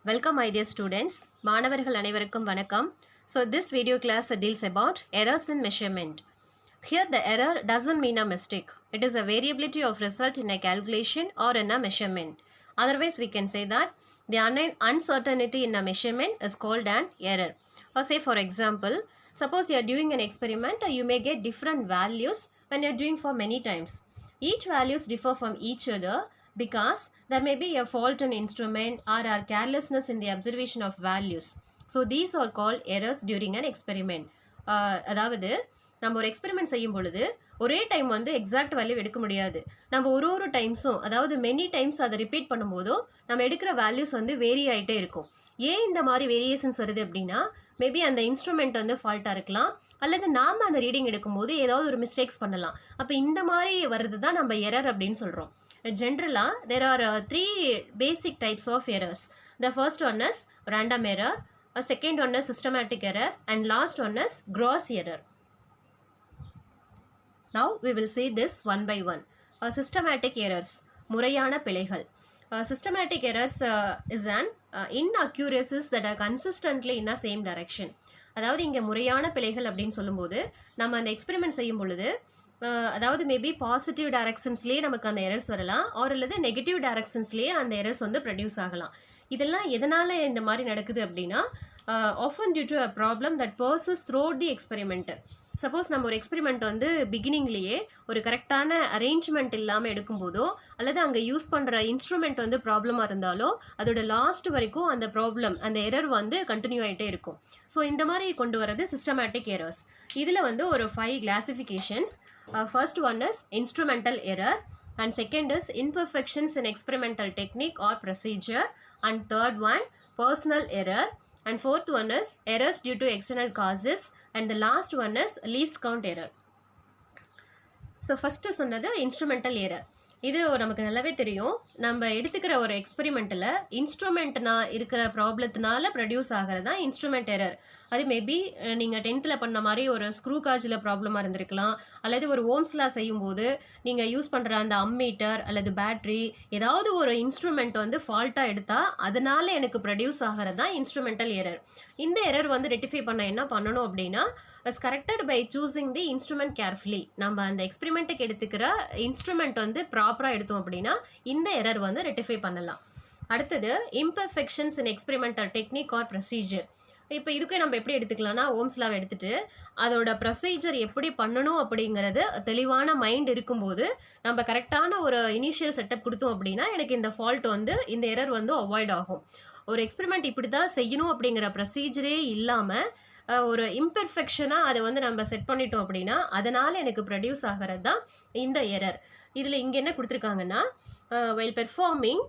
Welcome my dear students. மாணவர்கள் அனைவருக்கும் வணக்கம். So this video class deals about errors in measurement. Here the error doesn't mean a mistake. It is a variability of result in a calculation or in a measurement. Otherwise we can say that the uncertainty in a measurement is called an error. Or say for example, suppose you are doing an experiment, you may get different values when you are doing for many times. Each values differ from each other because there may be a fault in instrument or carelessness in the observation of values. So these are called errors during an experiment. அதாவது நம்ம ஒரு experiment செய்யும் பொழுது ஒரே time வந்து exact value எடுக்க முடியாது. நம்ம ஒரு டைம்ஸும் அதாவது மெனி டைம்ஸ் அதை ரிப்பீட் பண்ணும்போதோ நம்ம எடுக்கிற வேல்யூஸ் வந்து வேரி ஆகிட்டே இருக்கும். ஏன் இந்த மாதிரி வேரியேஷன்ஸ் வருது அப்படின்னா மேபி அந்த இன்ஸ்ட்ருமெண்ட் வந்து ஃபால்ட்டாக இருக்கலாம், அல்லது நாம் அந்த ரீடிங் எடுக்கும்போது ஏதாவது ஒரு மிஸ்டேக்ஸ் பண்ணலாம். அப்போ இந்த மாதிரி வர்றது தான் நம்ம எரர் அப்படின்னு சொல்கிறோம். Generally, there are three basic types of errors. The first one is random error, a second one is systematic error, and last one is gross error. Now we will see this one by one. Systematic errors, முறையான பிழைகள். Systematic errors is an inaccuracies that are consistently in the same direction. அதாவது இங்கே முறையான பிழைகள் அப்படின்னு சொல்லும்போது நம்ம அந்த எக்ஸ்பெரிமெண்ட் செய்யும் பொழுது அதாவது மேபி பாசிட்டிவ் டைரக்ஷன்ஸ்லேயே நமக்கு அந்த எரர்ஸ் வரலாம், ஆர் அல்லது நெகட்டிவ் டைரக்ஷன்ஸ்லேயே அந்த எரர்ஸ் வந்து ப்ரொடியூஸ் ஆகலாம். இதெல்லாம் எதனால் இந்த மாதிரி நடக்குது அப்படின்னா often due to a problem that persists throughout the experiment. Suppose நம்ம ஒரு எக்ஸ்பெரிமெண்ட் வந்து பிகினிங்லேயே ஒரு கரெக்டான அரேஞ்ச்மெண்ட் இல்லாமல் எடுக்கும்போதோ அல்லது அங்கே யூஸ் பண்ணுற இன்ஸ்ட்ருமெண்ட் வந்து ப்ராப்ளமாக இருந்தாலோ அதோட லாஸ்ட் வரைக்கும் அந்த ப்ராப்ளம் அந்த எரர் வந்து கண்டினியூ ஆகிட்டே இருக்கும். ஸோ இந்த மாதிரி கொண்டு வரது சிஸ்டமேட்டிக் எரர்ஸ். இதில் வந்து ஒரு 5 classifications. First one is instrumental error, and second is imperfections in experimental technique or procedure, and third one personal error, and fourth one is errors due to external causes, and the last one is least count error. So first சொன்னது instrumental error. இது நமக்கு நல்லாவே தெரியும். நம்ம எடுத்துக்கிற ஒரு எக்ஸ்பெரிமெண்ட்டில் இன்ஸ்ட்ருமெண்ட்னா இருக்கிற ப்ராப்ளத்தினால produce ஆகிறது தான் இன்ஸ்ட்ருமெண்ட் எரர். அது மேபி நீங்கள் 10th பண்ண மாதிரி ஒரு ஸ்க்ரூ காஜில் ப்ராப்ளமாக இருந்திருக்கலாம், அல்லது ஒரு ஓம்ஸ்லாம் செய்யும்போது நீங்கள் யூஸ் பண்ணுற அந்த அம்மீட்டர் அல்லது பேட்ரி ஏதாவது ஒரு இன்ஸ்ட்ருமெண்ட் வந்து ஃபால்ட்டாக எடுத்தால் அதனால் எனக்கு ப்ரொடியூஸ் ஆகிறது தான் இன்ஸ்ட்ருமெண்டல் எரர். இந்த எரர் வந்து ரெட்டிஃபை பண்ண என்ன பண்ணணும் அப்படின்னா is corrected by choosing the instrument carefully. நம்ம அந்த எக்ஸ்பெரிமெண்ட்டுக்கு எடுத்துக்கிற இன்ஸ்ட்ருமெண்ட் வந்து ப்ராப்பராக எடுத்தோம் அப்படின்னா இந்த எரர் வந்து ரெட்டிஃபை பண்ணலாம். அடுத்தது இம்பர்ஃபெக்ஷன்ஸ் இன் எக்ஸ்பெரிமெண்டல் டெக்னிக் ஆர் ப்ரொசீஜர். இப்போ இதுக்கே நம்ம எப்படி எடுத்துக்கலாம்னா ஓம்ஸ்லாவை எடுத்துகிட்டு அதோட ப்ரொசீஜர் எப்படி பண்ணணும் அப்படிங்கிறது தெளிவான மைண்ட் இருக்கும்போது நம்ம கரெக்டான ஒரு இனிஷியல் செட்டப் கொடுத்தோம் அப்படின்னா எனக்கு இந்த ஃபால்ட் வந்து இந்த எரர் வந்து அவாய்ட் ஆகும். ஒரு எக்ஸ்பெரிமெண்ட் இப்படி தான் செய்யணும் அப்படிங்கிற ப்ரொசீஜரே இல்லாமல் ஒரு இம்பெர்ஃபெக்ஷனாக அதை வந்து நம்ம செட் பண்ணிட்டோம் அப்படின்னா அதனால் எனக்கு ப்ரொடியூஸ் ஆகிறது தான் இந்த எரர். இதில் இங்கே என்ன கொடுத்துருக்காங்கன்னா while performing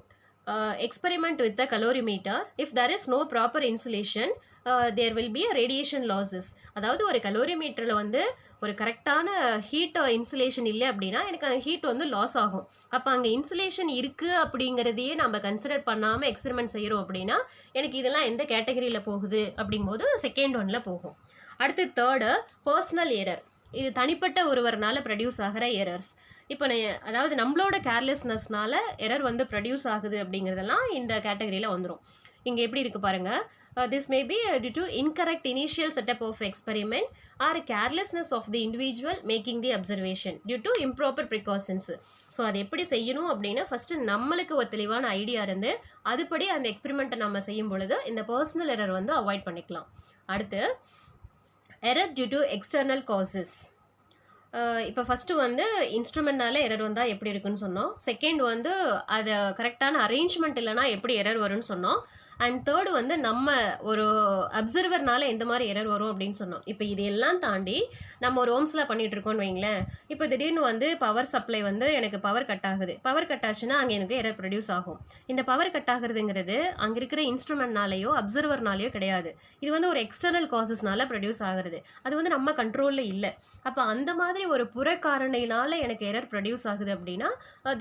experiment with the calorimeter, if there is no proper insulation, there will be a radiation losses. அதாவது ஒரு கலோரிமீட்டரில் வந்து ஒரு கரெக்டான ஹீட் இன்சுலேஷன் இல்லை அப்படின்னா எனக்கு அந்த ஹீட் வந்து லாஸ் ஆகும். அப்போ அங்கே இன்சுலேஷன் இருக்குது அப்படிங்கிறதையே நம்ம கன்சிடர் பண்ணாமல் எக்ஸ்பெரிமெண்ட் செய்கிறோம் அப்படின்னா எனக்கு இதெல்லாம் எந்த கேட்டகரியில் போகுது அப்படிங்கும்போது செகண்ட் ஒன்னில் போகும். அடுத்து தேர்டு பர்சனல் எரர். இது தனிப்பட்ட ஒருவர்னால ப்ரொடியூஸ் ஆகிற எரர்ஸ். இப்போ அதாவது நம்மளோட கேர்லெஸ்னஸ்னால எரர் வந்து ப்ரொடியூஸ் ஆகுது அப்படிங்கிறதெல்லாம் இந்த கேட்டகரியில் வந்துடும். இங்கே எப்படி இருக்குது பாருங்கள். This may be due to incorrect initial setup of experiment or carelessness of the individual making the observation due to improper precautions. So அது எப்படி செய்யணும் அப்படின்னா ஃபஸ்ட்டு நம்மளுக்கு ஒரு தெளிவான ஐடியா இருந்து அதுபடி அந்த எக்ஸ்பெரிமெண்ட்டை நம்ம செய்யும் பொழுது இந்த பர்சனல் எரர் வந்து அவாய்ட் பண்ணிக்கலாம். அடுத்து error due to external causes. இப்போ ஃபஸ்ட்டு வந்து இன்ஸ்ட்ருமெண்ட்னால எரர் வந்தால் எப்படி இருக்குன்னு சொன்னோம். செகண்ட் வந்து அது கரெக்டான அரேஞ்ச்மெண்ட் இல்லைனா எப்படி எரர் வரும்னு சொன்னோம். அண்ட் தேர்டு வந்து நம்ம ஒரு அப்சர்வர்னால எந்த மாதிரி எரர் வரும் அப்படின்னு சொன்னோம். இப்போ இது எல்லாம் தாண்டி நம்ம ஒரு ஓம்ஸில் பண்ணிகிட்டு இருக்கோம்னு வைங்களேன். இப்போ திடீர்னு வந்து பவர் சப்ளை வந்து எனக்கு பவர் கட் ஆகுது. பவர் கட் ஆச்சுன்னா அங்கே எனக்கு எரர் ப்ரொடியூஸ் ஆகும். இந்த பவர் கட் ஆகுறதுங்கிறது அங்கே இருக்கிற இன்ஸ்ட்ருமெண்ட்னாலேயோ அப்சர்வர்னாலேயோ கிடையாது. இது வந்து ஒரு எக்ஸ்டர்னல் காசஸ்னால ப்ரொடியூஸ் ஆகுறது. அது வந்து நம்ம கண்ட்ரோலில் இல்லை. அப்போ அந்த மாதிரி ஒரு புற காரணினால எனக்கு எரர் ப்ரொடியூஸ் ஆகுது அப்படின்னா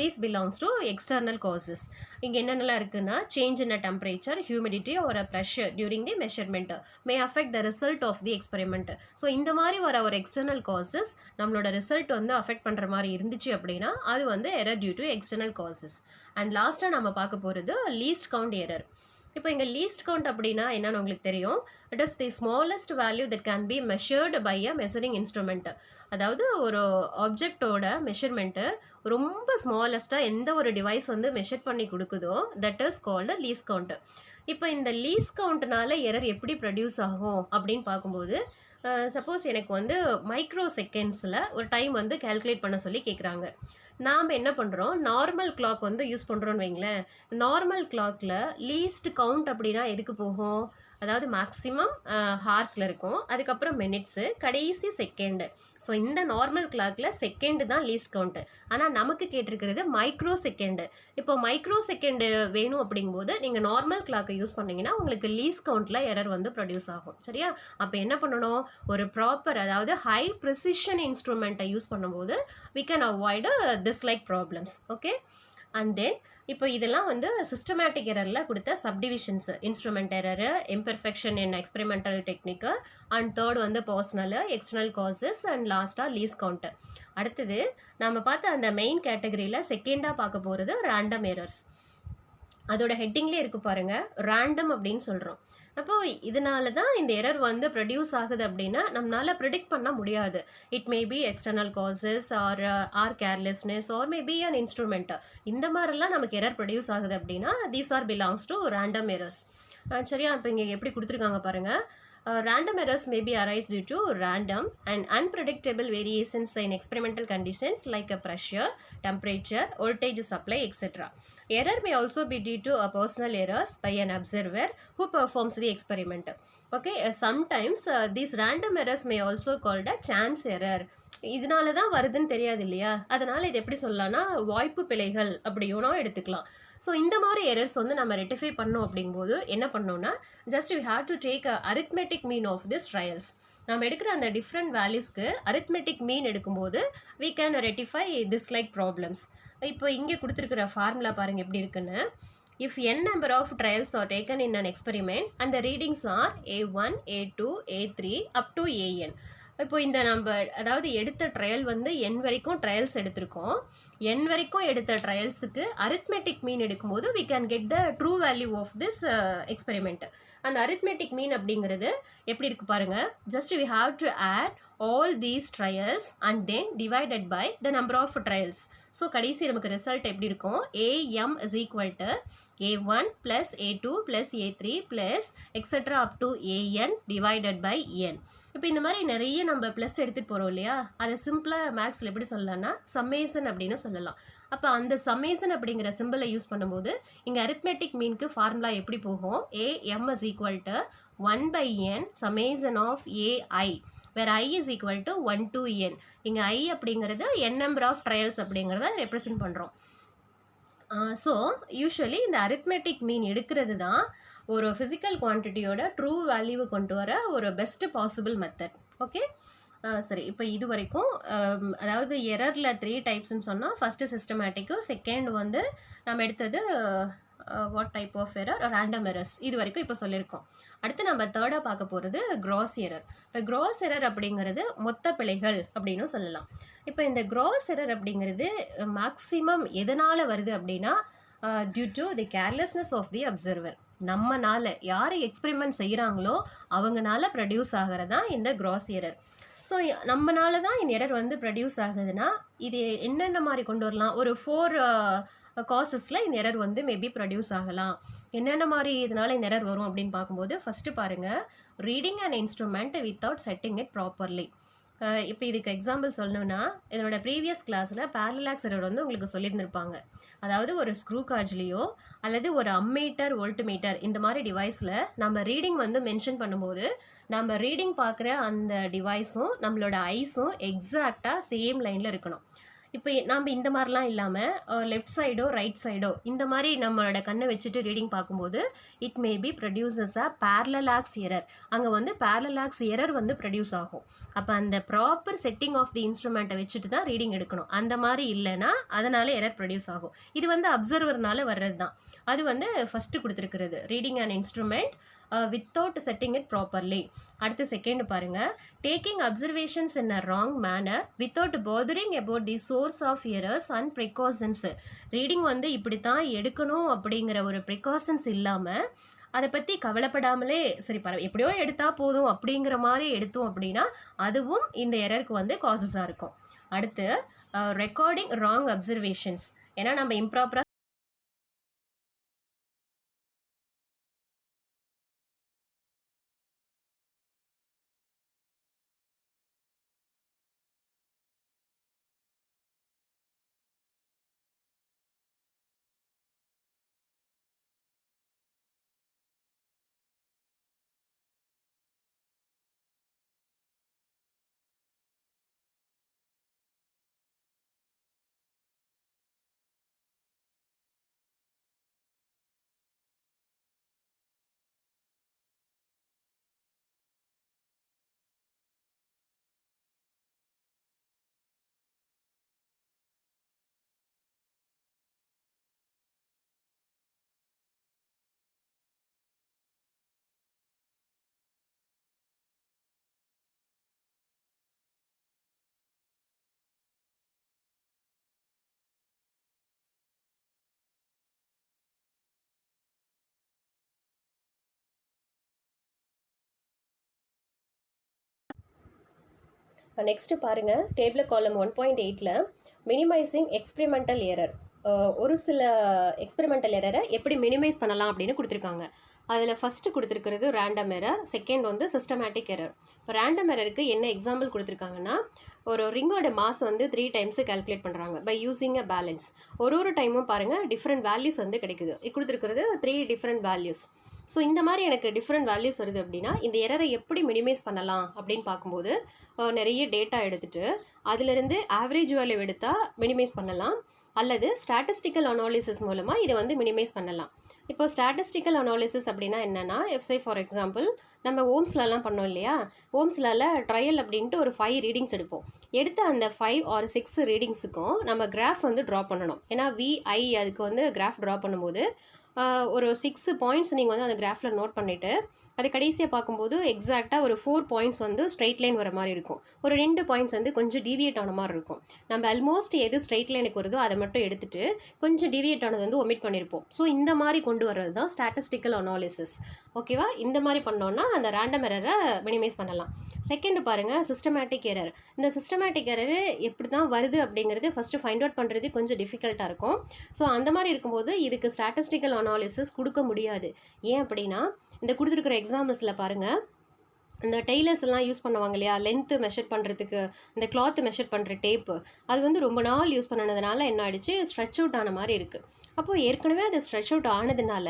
these belongs to external causes. இங்கே என்னென்னலாம் இருக்குன்னா change in a temperature, humidity or a pressure during the measurement may affect the result of the experiment. So இந்த மாதிரி வர ஒரு எக்ஸ்டர்னல் காசஸ் நம்மளோட ரிசல்ட் வந்து அஃபெக்ட் பண்ணுற மாதிரி இருந்துச்சு அப்படின்னா அது வந்து error due to external causes. And லாஸ்ட்டாக நம்ம பார்க்க போகிறது லீஸ்ட் கவுண்ட் எரர். இப்போ இங்கே லீஸ்ட் கவுண்ட் அப்படின்னா என்னன்னு உங்களுக்கு தெரியும். It is the smallest value that can be measured by a measuring instrument. அதாவது ஒரு ஆப்ஜெக்டோட மெஷர்மெண்ட்டு ரொம்ப ஸ்மாலஸ்ட்டாக எந்த ஒரு டிவைஸ் வந்து மெஷர் பண்ணி கொடுக்குதோ that is called least count. இப்போ இந்த லீஸ் கவுண்ட்னால எரர் எப்படி ப்ரொடியூஸ் ஆகும் அப்படின்னு பார்க்கும்போது, சப்போஸ் எனக்கு வந்து மைக்ரோ செகண்ட்ஸில் ஒரு டைம் வந்து கால்குலேட் பண்ண சொல்லி கேட்குறாங்க. நாம் என்ன பண்ணுறோம், நார்மல் கிளாக் வந்து யூஸ் பண்ணுறோன்னு வைங்களேன். நார்மல் கிளாக்கில் லீஸ்ட் கவுண்ட் அப்படின்னா எதுக்கு போகும், அதாவது மேக்ஸிமம் ஹார்ஸில் இருக்கும், அதுக்கப்புறம் மினிட்ஸு, கடைசி செகண்டு. ஸோ இந்த நார்மல் கிளாக்கில் செகண்டு தான் லீஸ்ட் கவுண்ட்டு. ஆனால் நமக்கு கேட்டிருக்கிறது மைக்ரோ செகண்டு. இப்போ மைக்ரோ செகண்டு வேணும் அப்படிங்கும்போது நீங்கள் நார்மல் கிளாக்கை யூஸ் பண்ணிங்கன்னா உங்களுக்கு லீஸ்ட் கவுண்ட்டில் எரர் வந்து ப்ரொடியூஸ் ஆகும். சரியா? அப்போ என்ன பண்ணணும், ஒரு ப்ராப்பர் அதாவது ஹை ப்ரிசிஷன் இன்ஸ்ட்ருமெண்ட்டை யூஸ் பண்ணும்போது we can avoid this like problems. Okay, and then இப்போ இதெல்லாம் வந்து சிஸ்டமேட்டிக் எரரில் கொடுத்த subdivisions, instrument error, imperfection in experimental technique, and third வந்து பர்சனல் எக்ஸ்டர்னல் காசஸ், அண்ட் லாஸ்ட்டாக லீஸ் கவுண்ட்டு. அடுத்தது நம்ம பார்த்த அந்த மெயின் கேட்டகரியில் செகண்டாக பார்க்க போகிறது ரேண்டம் எரர்ஸ். அதோட ஹெட்டிங்லேயே இருக்கு பாருங்கள், ரேண்டம் அப்படின்னு சொல்கிறோம். அப்போது இதனால தான் இந்த எரர் வந்து ப்ரொடியூஸ் ஆகுது அப்படின்னா நம்மளால் ப்ரிடிக்ட் பண்ண முடியாது. It may be external causes or carelessness or maybe an instrument. இந்த மாதிரிலாம் நமக்கு எரர் ப்ரொடியூஸ் ஆகுது அப்படின்னா these are belongs to random errors. சரியா? இப்போ இங்கே எப்படி கொடுத்துருக்காங்க பாருங்கள். Random errors may be arise due to random and unpredictable variations in experimental conditions like a pressure, temperature, voltage supply, etc. Error may also be due to a personal errors by an observer who performs the experiment. Okay, sometimes these random errors may also called a chance error. இதனால தான் வருதுன்னு தெரியாது இல்லையா, அதனால் இது எப்படி சொல்லலாம்னா வாய்ப்பு பிழைகள் அப்படியோனா எடுத்துக்கலாம். ஸோ இந்த மாதிரி எரர்ஸ் வந்து நம்ம ரெட்டிஃபை பண்ணோம் அப்படிங்கும்போது என்ன பண்ணோம்னா, just we have to take a arithmetic mean of this trials. நம்ம எடுக்கிற அந்த டிஃப்ரெண்ட் வேல்யூஸ்க்கு அரித்மெட்டிக் மீன் எடுக்கும்போது we can rectify this like problems. இப்போ இங்கே கொடுத்துருக்கிற ஃபார்முலா பாருங்கள் எப்படி இருக்குன்னு. If n number of trials are taken in an experiment and the readings are A1, A2, A3 up to AN. இப்போ இந்த நம்ம அதாவது எடுத்த ட்ரையல் வந்து என் வரைக்கும் ட்ரையல்ஸ் எடுத்திருக்கோம். என் வரைக்கும் எடுத்த ட்ரையல்ஸுக்கு அரித்மெட்டிக் மீன் எடுக்கும்போது we can get the true value of this experiment. அந்த அரித்மெட்டிக் மீன் அப்படிங்கிறது எப்படி இருக்கு பாருங்க. Just we have to add all these trials and then divided by the number of trials. So கடைசி நமக்கு ரிசல்ட் எப்படி இருக்கும், AM is equal to A1 plus A2 plus A3 plus etc up to AN divided by N. இப்போ இந்த மாதிரி நிறைய நம்ம plus எடுத்துகிட்டு போகிறோம் இல்லையா, அதை சிம்பிளாக மேக்ஸில் எப்படி சொல்லலாம்னா சம்மேஷன் அப்படின்னு சொல்லலாம். அப்போ அந்த சம்மேஷன் அப்படிங்கிற சிம்பிளை யூஸ் பண்ணும்போது இங்கே அரித்மெட்டிக் மீனுக்கு ஃபார்முலா எப்படி போகும், AM is equal to 1/n summation of AI, வேறு I is equal to 1 to n. இங்கே I அப்படிங்கிறது n நம்பர் ஆஃப் ட்ரையல்ஸ் அப்படிங்கிறத ரெப்ரசன்ட் பண்ணுறோம். ஸோ யூஸ்வலி இந்த அரித்மெட்டிக் மீன் எடுக்கிறது தான் ஒரு ஃபிசிக்கல் குவான்டிட்டியோட ட்ரூ வேல்யூவை கொண்டு வர ஒரு பெஸ்ட்டு பாசிபிள் மெத்தட். ஓகே, சரி. இப்போ இது வரைக்கும் அதாவது எரரில் 3 டைப்ஸ்ன்னு சொன்னால் ஃபஸ்ட்டு சிஸ்டமேட்டிக்கு, செகண்ட் வந்து நம்ம எடுத்தது what type of error, random errors. இது வரைக்கும் இப்போ சொல்லியிருக்கோம். அடுத்து நம்ம தேர்டாக பார்க்க போகிறது க்ராஸ் எரர். இப்போ க்ராஸ் எரர் அப்படிங்கிறது மொத்த பிழைகள் அப்படின்னு சொல்லலாம். இப்போ இந்த க்ராஸ் எரர் அப்படிங்கிறது மேக்ஸிமம் எதனால் வருது அப்படின்னா due to the carelessness of the observer. நம்மனால யார் எக்ஸ்பெரிமெண்ட் செய்கிறாங்களோ அவங்கனால ப்ரொடியூஸ் ஆகிறது தான் இந்த க்ராஸ் எரர். ஸோ நம்மனால தான் இந்த எரர் வந்து ப்ரொடியூஸ் ஆகுதுன்னா இது என்னென்ன மாதிரி கொண்டு வரலாம், ஒரு 4 காசஸில் இந்த எரர் வந்து மேபி ப்ரொடியூஸ் ஆகலாம். என்னென்ன மாதிரி இதனால் இந்த எரர் வரும் அப்படின்னு பார்க்கும்போது ஃபஸ்ட்டு பாருங்கள், reading and instrument without setting it properly. இப்போ இதுக்கு எக்ஸாம்பிள் சொல்லணுன்னா இதனோட ப்ரீவியஸ் கிளாஸில் பேரலாக்ஸ் எரர் வந்து உங்களுக்கு சொல்லியிருந்திருப்பாங்க. அதாவது ஒரு ஸ்க்ரூ கார்ஜ்லேயோ அல்லது ஒரு அம்மீட்டர் வோல்ட்மீட்டர் இந்த மாதிரி டிவைஸில் நம்ம ரீடிங் வந்து மென்ஷன் பண்ணும்போது நம்ம ரீடிங் பார்க்குற அந்த டிவைஸும் நம்மளோட ஐஸும் எக்ஸாக்டாக சேம் லைனில் இருக்கணும். இப்போ நம்ம இந்த மாதிரிலாம் இல்லாமல் லெஃப்ட் சைடோ ரைட் சைடோ இந்த மாதிரி நம்மளோட கண்ணை வச்சுட்டு ரீடிங் பார்க்கும்போது it maybe produces a parallax error. அங்கே வந்து பேரலாக்ஸ் எரர் வந்து ப்ரொடியூஸ் ஆகும். அப்போ அந்த ப்ராப்பர் செட்டிங் ஆஃப் தி இன்ஸ்ட்ருமெண்ட்டை வச்சுட்டு தான் ரீடிங் எடுக்கணும். அந்த மாதிரி இல்லைன்னா அதனால எரர் ப்ரொடியூஸ் ஆகும். இது வந்து அப்சர்வர்னால வர்றது தான். அது வந்து ஃபஸ்ட்டு கொடுத்துருக்கிறது reading and instrument without setting it properly. அடுத்து செகண்ட் பாருங்கள், taking observations in a wrong manner without bothering about the source of errors and precautions. Reading வந்து இப்படி தான் எடுக்கணும் அப்படிங்கிற ஒரு ப்ரிகாஷன்ஸ் இல்லாமல் அதை பற்றி கவலைப்படாமலே சரி எப்படியோ எடுத்தால் போதும் அப்படிங்கிற மாதிரி எடுத்தோம் அப்படின்னா அதுவும் இந்த எரருக்கு வந்து காசஸாக இருக்கும். அடுத்து ரெக்கார்டிங் ராங் அப்சர்வேஷன்ஸ். ஏன்னா நம்ம இம்ப்ராப்பராக நெக்ஸ்ட்டு பாருங்கள் டேபிள் காலம் 1.8ல் மினிமைசிங் எக்ஸ்பெரிமெண்டல் எரர். ஒரு சில எக்ஸ்பெரிமெண்டல் எரரை எப்படி மினிமைஸ் பண்ணலாம் அப்படின்னு கொடுத்துருக்காங்க. அதில் ஃபஸ்ட்டு கொடுத்துருக்கிறது ரேண்டம் எரர், செகண்ட் வந்து சிஸ்டமேட்டிக் எரர். இப்போ ரேண்டம் எரருக்கு என்ன எக்ஸாம்பிள் கொடுத்துருக்காங்கன்னா, ஒரு ரிங்கோட மாஸ் வந்து 3 டைம்ஸு கால்குலேட் பண்ணுறாங்க பை யூஸிங் அ பேலன்ஸ். ஒரு டைமும் பாருங்கள் டிஃப்ரெண்ட் வேல்யூஸ் வந்து கிடைக்குது. கொடுத்துருக்கிறது 3 டிஃப்ரெண்ட் வேல்யூஸ். ஸோ இந்த மாதிரி எனக்கு டிஃப்ரெண்ட் வேல்யூஸ் வருது அப்படின்னா இந்த எரரை எப்படி மினிமைஸ் பண்ணலாம் அப்படின்னு பார்க்கும்போது நிறைய டேட்டா எடுத்துகிட்டு அதிலிருந்து ஆவரேஜ் வேல்யூ எடுத்தால் மினிமைஸ் பண்ணலாம், அல்லது ஸ்டாட்டிஸ்டிக்கல் அனாலிசிஸ் மூலமாக இதை வந்து மினிமைஸ் பண்ணலாம். இப்போ ஸ்டாட்டிஸ்டிக்கல் அனாலிசிஸ் அப்படின்னா என்னென்னா, எஃப்சை ஃபார் எக்ஸாம்பிள் நம்ம ஓம்ஸ்லலாம் பண்ணோம் இல்லையா, ஓம்ஸ்லால ட்ரையல் அப்படின்ட்டு ஒரு 5 ரீடிங்ஸ் எடுப்போம். எடுத்து அந்த 5 or 6 ரீடிங்ஸுக்கும் நம்ம கிராஃப் வந்து ட்ரா பண்ணணும். ஏன்னா VI அதுக்கு வந்து கிராஃப் ட்ரா பண்ணும்போது ஒரு 6 பாயிண்ட்ஸ் நீங்கள் வந்து அந்த கிராஃபில் நோட் பண்ணிவிட்டு அது கடைசியாக பார்க்கும்போது எக்ஸாக்டாக ஒரு 4 பாயிண்ட்ஸ் வந்து ஸ்ட்ரைட் லைன் வர மாதிரி இருக்கும். ஒரு 2 பாயிண்ட்ஸ் வந்து கொஞ்சம் டீவியேட் ஆன மாதிரி இருக்கும். நம்ம ஆல்மோஸ்ட் எது ஸ்ட்ரைட் லைனுக்கு வருதோ அதை மட்டும் எடுத்துகிட்டு கொஞ்சம் டீவியேட் ஆனது வந்து ஒமிட் பண்ணியிருப்போம். ஸோ இந்த மாதிரி கொண்டு வர்றது தான் ஸ்டாட்டிஸ்டிக்கல் அனாலிசிஸ். ஓகேவா? இந்த மாதிரி பண்ணோன்னா அந்த ரேண்டம் எரரை மினிமைஸ் பண்ணலாம். செகண்ட் பாருங்கள் சிஸ்டமேட்டிக் எரர். இந்த சிஸ்டமேட்டிக் எரர் எப்படி தான் வருது அப்படிங்கிறது ஃபஸ்ட்டு ஃபைண்ட் அவுட் பண்ணுறது கொஞ்சம் டிஃபிகல்ட்டாக இருக்கும். ஸோ அந்த மாதிரி இருக்கும்போது இதுக்கு ஸ்டாட்டிஸ்டிக்கல் அனாலிசிஸ் கொடுக்க முடியாது. ஏன் அப்படின்னா இந்த கொடுத்துருக்குற எக்ஸாம்பிள்ஸில் பாருங்கள், இந்த டெய்லர்ஸ் எல்லாம் யூஸ் பண்ணுவாங்க இல்லையா, லென்த்து மெஷர் பண்ணுறதுக்கு இந்த கிளாத்து மெஷர் பண்ணுற டேப்பு, அது வந்து ரொம்ப நாள் யூஸ் பண்ணதுனால என்ன ஆகிடுச்சு, ஸ்ட்ரெச் அவுட் ஆன மாதிரி இருக்குது. அப்போது ஏற்கனவே அது ஸ்ட்ரெச் அவுட் ஆனதுனால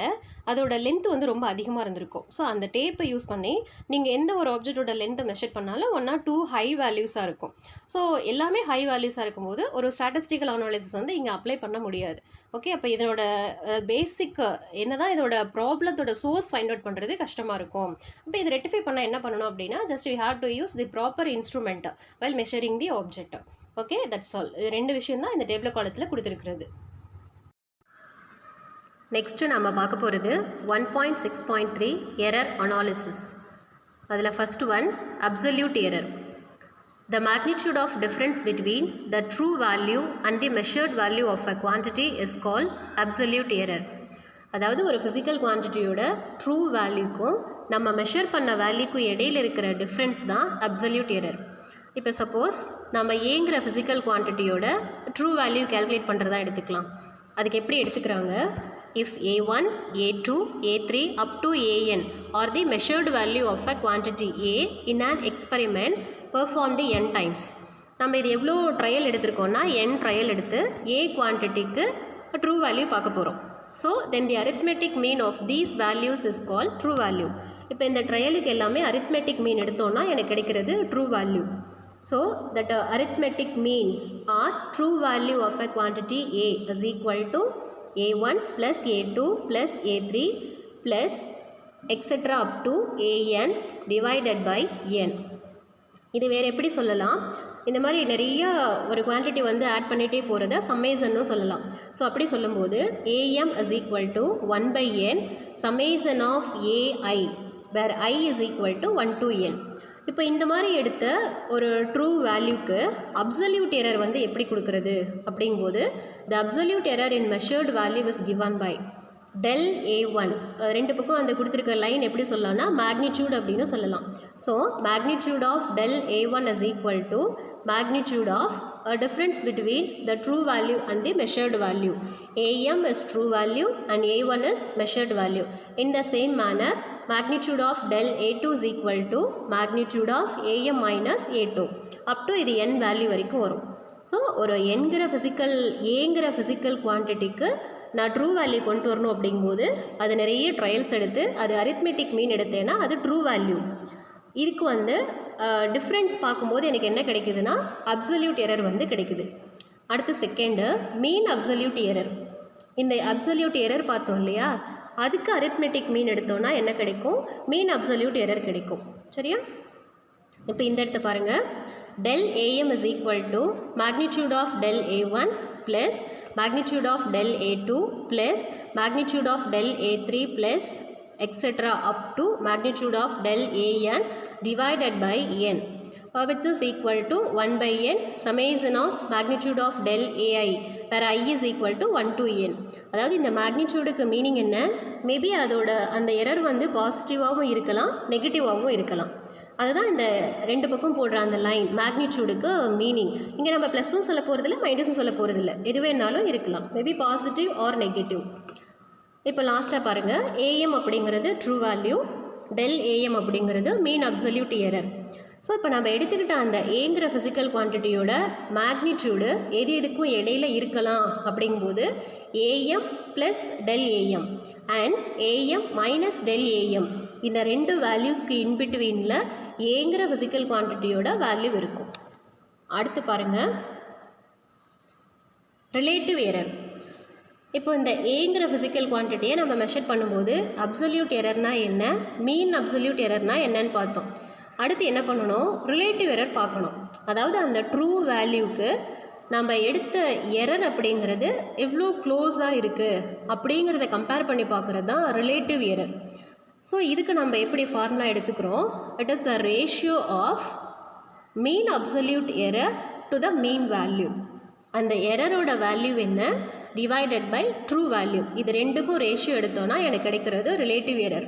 அதோட லென்த்து வந்து ரொம்ப அதிகமாக இருந்திருக்கும். ஸோ அந்த டேப்பை யூஸ் பண்ணி நீங்கள் எந்த ஒரு ஆப்ஜெக்டோட லென்த்தை மெஷர் பண்ணாலும் 1 or 2 ஹை வேல்யூஸாக இருக்கும். ஸோ எல்லாமே ஹை வேல்யூஸாக இருக்கும்போது ஒரு ஸ்டாட்டிஸ்டிக்கல் அனாலிசிஸ் வந்து இங்கே அப்ளை பண்ண முடியாது. ஓகே, அப்போ இதனோட பேசிக் என்ன தான் இதோட ப்ராப்ளத்தோட சோர்ஸ் ஃபைண்ட் அவுட் பண்ணுறது கஷ்டமாக இருக்கும். இப்போ இதை ரெட்டிஃபை பண்ண என்ன பண்ணணும் அப்படின்னா, just we have to use the proper instrument while measuring the object. Okay, that's all. இது 2 விஷயம் தான் இந்த டேபிள் காலத்தில் கொடுத்துருக்குறது. நெக்ஸ்ட்டு நம்ம பார்க்க போகிறது 1.6.3 எரர் அனாலிசிஸ். அதில் first one absolute error. The magnitude of difference between the true value and the measured value of a quantity is called absolute error. அதாவது ஒரு ஃபிசிக்கல் குவான்டிட்டியோட ட்ரூ வேல்யூக்கும் நம்ம மெஷர் பண்ண வேல்யூக்கும் இடையில் இருக்கிற டிஃப்ரென்ஸ் தான் அப்சல்யூட் எரர். இப்போ suppose நம்ம ஏங்கிற ஃபிசிக்கல் குவான்டிட்டியோட ட்ரூ வேல்யூ கேல்குலேட் பண்ணுறதா எடுத்துக்கலாம். அதுக்கு எப்படி எடுத்துக்கிறாங்க, if A1, A2, A3 up to AN are the measured value of a quantity A in an experiment performed n times. நம்ம இது எவ்வளோ ட்ரையல் எடுத்திருக்கோம்னா n ட்ரையல் எடுத்து A குவான்டிட்டிக்கு ட்ரூ வேல்யூ பார்க்க போகிறோம். So then the arithmetic mean of these values is call true value. இப்போ இந்த ட்ரையலுக்கு எல்லாமே அரித்மெட்டிக் மீன் எடுத்தோன்னா எனக்கு கிடைக்கிறது true value. So that arithmetic mean or true value of a quantity A is equal to A1 plus A2 plus A3 plus etc. up to AN divided by N. இது வேறு எப்படி சொல்லலாம், இந்த மாதிரி நிறைய ஒரு குவான்டிட்டி வந்து ஆட் பண்ணிகிட்டே போகிறத சம்மேசன்னு சொல்லலாம். ஸோ அப்படி சொல்லும்போது AM is equal to 1 by N summation of AI where I is equal to 1 to N. இப்போ இந்த மாதிரி எடுத்த ஒரு ட்ரூ வேல்யூக்கு அப்சல்யூட் எரர் வந்து எப்படி கொடுக்குறது அப்படிங்கும்போது the absolute error in measured value is given by del A1 ரெண்டு பக்கம் அந்த கொடுத்துருக்க லைன் எப்படி சொல்லலாம்னா மேக்னிடியூட் அப்படின்னு சொல்லலாம். So magnitude of del A1 is equal to magnitude of a difference between the true value and the measured value. AM is true value and A1 is measured value. In the same manner, magnitude of del A2 is equal to magnitude of AM minus A2 up to இது n value வரைக்கும் வரும். So ஒரு என்கிற ஏங்கிற physical குவான்டிட்டிக்கு நான் true value கொண்டு வரணும் அப்படிங்கும்போது அது நிறைய ட்ரையல்ஸ் எடுத்து அது அரித்மெட்டிக் மீன் எடுத்தேன்னா அது ட்ரூ வேல்யூ. இதுக்கு வந்து டிஃப்ரென்ஸ் பார்க்கும்போது எனக்கு என்ன கிடைக்குதுன்னா அப்சல்யூட் எரர் வந்து கிடைக்குது. அடுத்து செகண்டு மீன் அப்சல்யூட் எரர். இந்த அப்சல்யூட் எரர் பார்த்தோம் இல்லையா, அதுக்கு அரித்மெட்டிக் மீன் எடுத்தோன்னா என்ன கிடைக்கும், மீன் அப்சல்யூட் எரர் கிடைக்கும். சரியா? இப்போ இந்த இடத்த பாருங்கள், del AM is equal to magnitude of del A1 plus magnitude of del A2 plus magnitude of del A3 plus etc. up to magnitude of del AN divided by n, which is equal to 1 by n summation of magnitude of del AI where I is equal to 1 to n. அதாவது இந்த மேக்னிடியூடுக்கு meaning என்ன, maybe அதோட அந்த error வந்து பாசிட்டிவாகவும் இருக்கலாம் நெகட்டிவாகவும் இருக்கலாம். அதுதான் இந்த ரெண்டு பக்கம் போடுற அந்த லைன் மேக்னிடியூடுக்கு மீனிங். இங்கே நம்ம ப்ளஸும் சொல்ல போகிறதில்ல மைனஸும் சொல்ல போகிறதில்ல, எது வேணாலும் இருக்கலாம், மேபி பாசிட்டிவ் ஆர் நெகட்டிவ். இப்போ லாஸ்ட்டாக பாருங்கள், ஏஎம் அப்படிங்கிறது ட்ரூ வேல்யூ, டெல் ஏஎம் அப்படிங்கிறது மீன் அப்சல்யூட் எரர். ஸோ இப்போ நம்ம எடுத்துக்கிட்ட அந்த ஏங்கிற ஃபிசிக்கல் குவான்டிட்டியோட மேக்னிடியூடு எது எதுக்கும் இடையில இருக்கலாம் அப்படிங்கும்போது AM plus del AM and AM minus del AM, இந்த ரெண்டு வேல்யூஸ்க்கு இன்பிட்வீனில் ஏங்கிற ஃபிசிக்கல் குவான்டிட்டியோட வேல்யூ இருக்கும். அடுத்து பாருங்கள் ரிலேட்டிவ் எரர். இப்போ இந்த ஏங்கிற ஃபிசிக்கல் குவான்டிட்டியை நம்ம மெஷர் பண்ணும்போது அப்சல்யூட் எரர்னால் என்ன, மீன் அப்சல்யூட் எரர்னால் என்னன்னு பார்த்தோம். அடுத்து என்ன பண்ணணும், ரிலேட்டிவ் எரர் பார்க்கணும். அதாவது அந்த ட்ரூ வேல்யூக்கு நம்ம எடுத்த எரர் அப்படிங்கிறது எவ்வளோ க்ளோஸாக இருக்குது அப்படிங்கிறத கம்பேர் பண்ணி பார்க்குறது தான் ரிலேட்டிவ் எரர். ஸோ இதுக்கு நம்ம எப்படி ஃபார்முலா எடுத்துக்கிறோம், it is a ratio of mean absolute error to the mean value. அந்த எரரோட வேல்யூ என்ன டிவைடட் பை ட்ரூ வேல்யூ, இது ரெண்டுக்கும் ரேஷியோ எடுத்தோன்னா எனக்கு கிடைக்கிறது ரிலேட்டிவ் எரர்.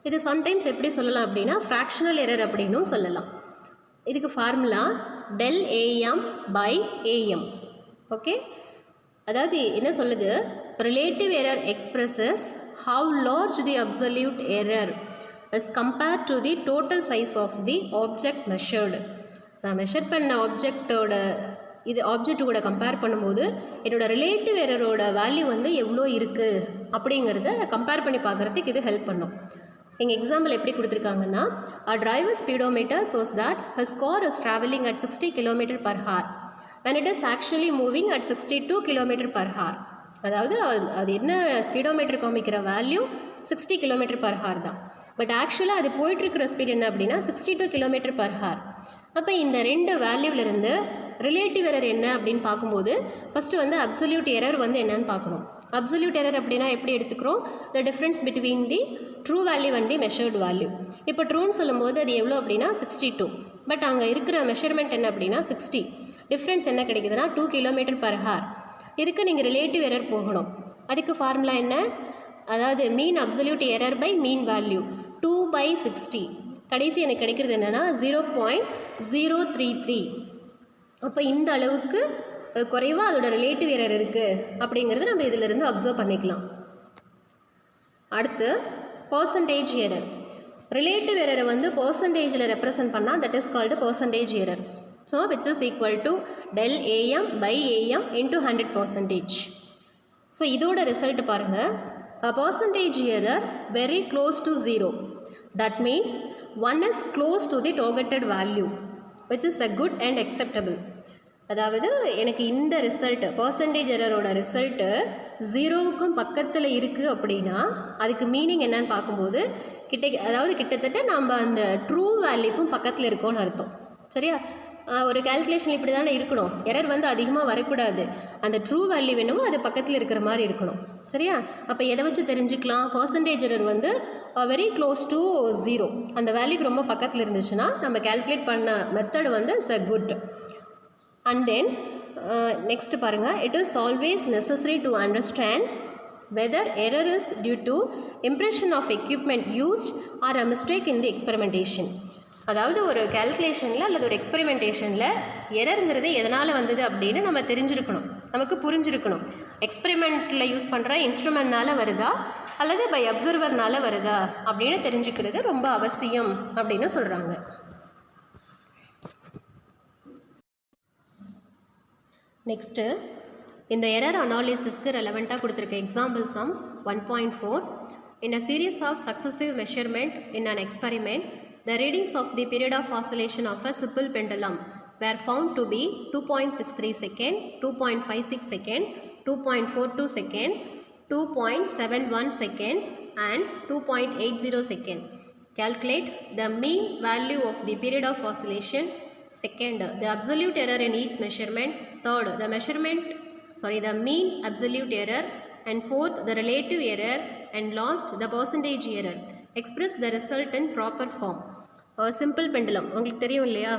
இது சம்டைம்ஸ் எப்படி சொல்லலாம் அப்படின்னா ஃப்ராக்ஷனல் எரர் அப்படின்னும் சொல்லலாம். இதுக்கு formula del AM by AM. Okay, அதாவது என்ன சொல்லுது, relative error expresses how large the absolute error is compared to the total size of the object measured. நான் மெஷர் பண்ண ஆப்ஜெக்டோட ஆப்ஜெக்டோட கம்பேர் பண்ணும்போது என்னோடய ரிலேட்டிவ் எரரோட வேல்யூ வந்து எவ்வளோ இருக்குது அப்படிங்கிறத கம்பேர் பண்ணி பார்க்குறதுக்கு இது ஹெல்ப் பண்ணும். எங்கள் எக்ஸாம்பிள் எப்படி கொடுத்துருக்காங்கன்னா, a driver speedometer shows that his car is traveling at 60 km/h when it is actually moving at 62 km/h. அதாவது அது என்ன ஸ்பீடோமீட்டர் காமிக்கிற வேல்யூ 60 km/h தான், பட் ஆக்சுவலாக அது போயிட்டுருக்கிற ஸ்பீட் என்ன அப்படின்னா 62 km/h. அப்போ இந்த ரெண்டு வேல்யூவிலேருந்து ரிலேட்டிவ் எரர் என்ன அப்படின்னு பார்க்கும்போது ஃபஸ்ட்டு வந்து அப்சல்யூட் எரர் வந்து என்னன்னு பார்க்கணும். அப்சல்யூட் எரர் அப்படின்னா எப்படி எடுத்துக்கிறோம், the difference between the true value and the measured value. இப்போ ட்ரூன்னு சொல்லும்போது அது எவ்வளோ அப்படின்னா 62, பட் அங்கே இருக்கிற மெஷர்மெண்ட் என்ன அப்படின்னா 60. டிஃப்ரென்ஸ் என்ன கிடைக்குதுன்னா 2 km/h. இதுக்கு நீங்கள் ரிலேட்டிவ் எரர் போகணும். அதுக்கு ஃபார்முலா என்ன, அதாவது mean absolute error by mean value 2/60. கடைசி எனக்கு கிடைக்கிறது என்னென்னா 0.033. அப்போ இந்த அளவுக்கு குறைவாக அதோட ரிலேட்டிவ் எரர் இருக்குது அப்படிங்கிறது நம்ம இதிலிருந்து அப்சர்வ் பண்ணிக்கலாம். அடுத்து பர்சன்டேஜ் எரர். ரிலேட்டிவ் எரரை வந்து பர்சன்டேஜில் ரெப்ரசன்ட் பண்ணால் that is called percentage error. So which is equal to del AM by AM into 100%. So இதோட ரிசல்ட் பாருங்கள், percentage error very close to 0. That means 1 is close to the targeted value which is a good and acceptable. அதாவது எனக்கு இந்த result percentage எரரோட result 0க்கும் பக்கத்தில் இருக்குது அப்படின்னா அதுக்கு meaning என்னன்னு பார்க்கும்போது கிட்டத்தட்ட நம்ம அந்த ட்ரூ வேல்யூக்கும் பக்கத்தில் இருக்கோன்னு அர்த்தம். சரியா? ஒரு கேல்குலேஷன் இப்படி தானே இருக்கணும், எரர் வந்து அதிகமாக வரக்கூடாது, அந்த ட்ரூ வேல்யூ வேணுமோ அது பக்கத்தில் இருக்கிற மாதிரி இருக்கணும். சரியா? அப்போ எதை வச்சு தெரிஞ்சுக்கலாம், பர்சன்டேஜ் எரர் வந்து வெரி க்ளோஸ் டு 0, அந்த வேல்யூக்கு ரொம்ப பக்கத்தில் இருந்துச்சுன்னா நம்ம கேல்குலேட் பண்ண மெத்தட் வந்து is a good. And then next பாருங்கள், it is always necessary to understand whether error is due to impression of equipment used or a mistake in the experimentation. அதாவது ஒரு கேல்குலேஷனில் அல்லது ஒரு எக்ஸ்பெரிமெண்டேஷனில் எரருங்கிறது எதனால் வந்தது அப்படின்னு நம்ம தெரிஞ்சிருக்கணும், நமக்கு புரிஞ்சிருக்கணும். எக்ஸ்பெரிமெண்ட்டில் யூஸ் பண்ணுற இன்ஸ்ட்ருமெண்ட்னால் வருதா அல்லது பை அப்சர்வர்னால் வருதா அப்படின்னு தெரிஞ்சுக்கிறது ரொம்ப அவசியம் அப்படின்னு சொல்கிறாங்க. நெக்ஸ்ட்டு இந்த எரர் அனாலிசிஸ்க்கு ரெலவெண்ட்டாக கொடுத்துருக்க example some 1.4. In a series of successive measurement in an experiment, the readings of the period of oscillation of a simple pendulum were found to be 2.63 second, 2.56 second, 2.42 second, 2.71 seconds and 2.80 second. Calculate the mean value of the period of oscillation. Second, the absolute error in each measurement. Third, the mean absolute error. And fourth, the relative error. And last, the percentage error. Express the result in proper form. Simple pendulum உங்களுக்கு தெரியும் இல்லையா,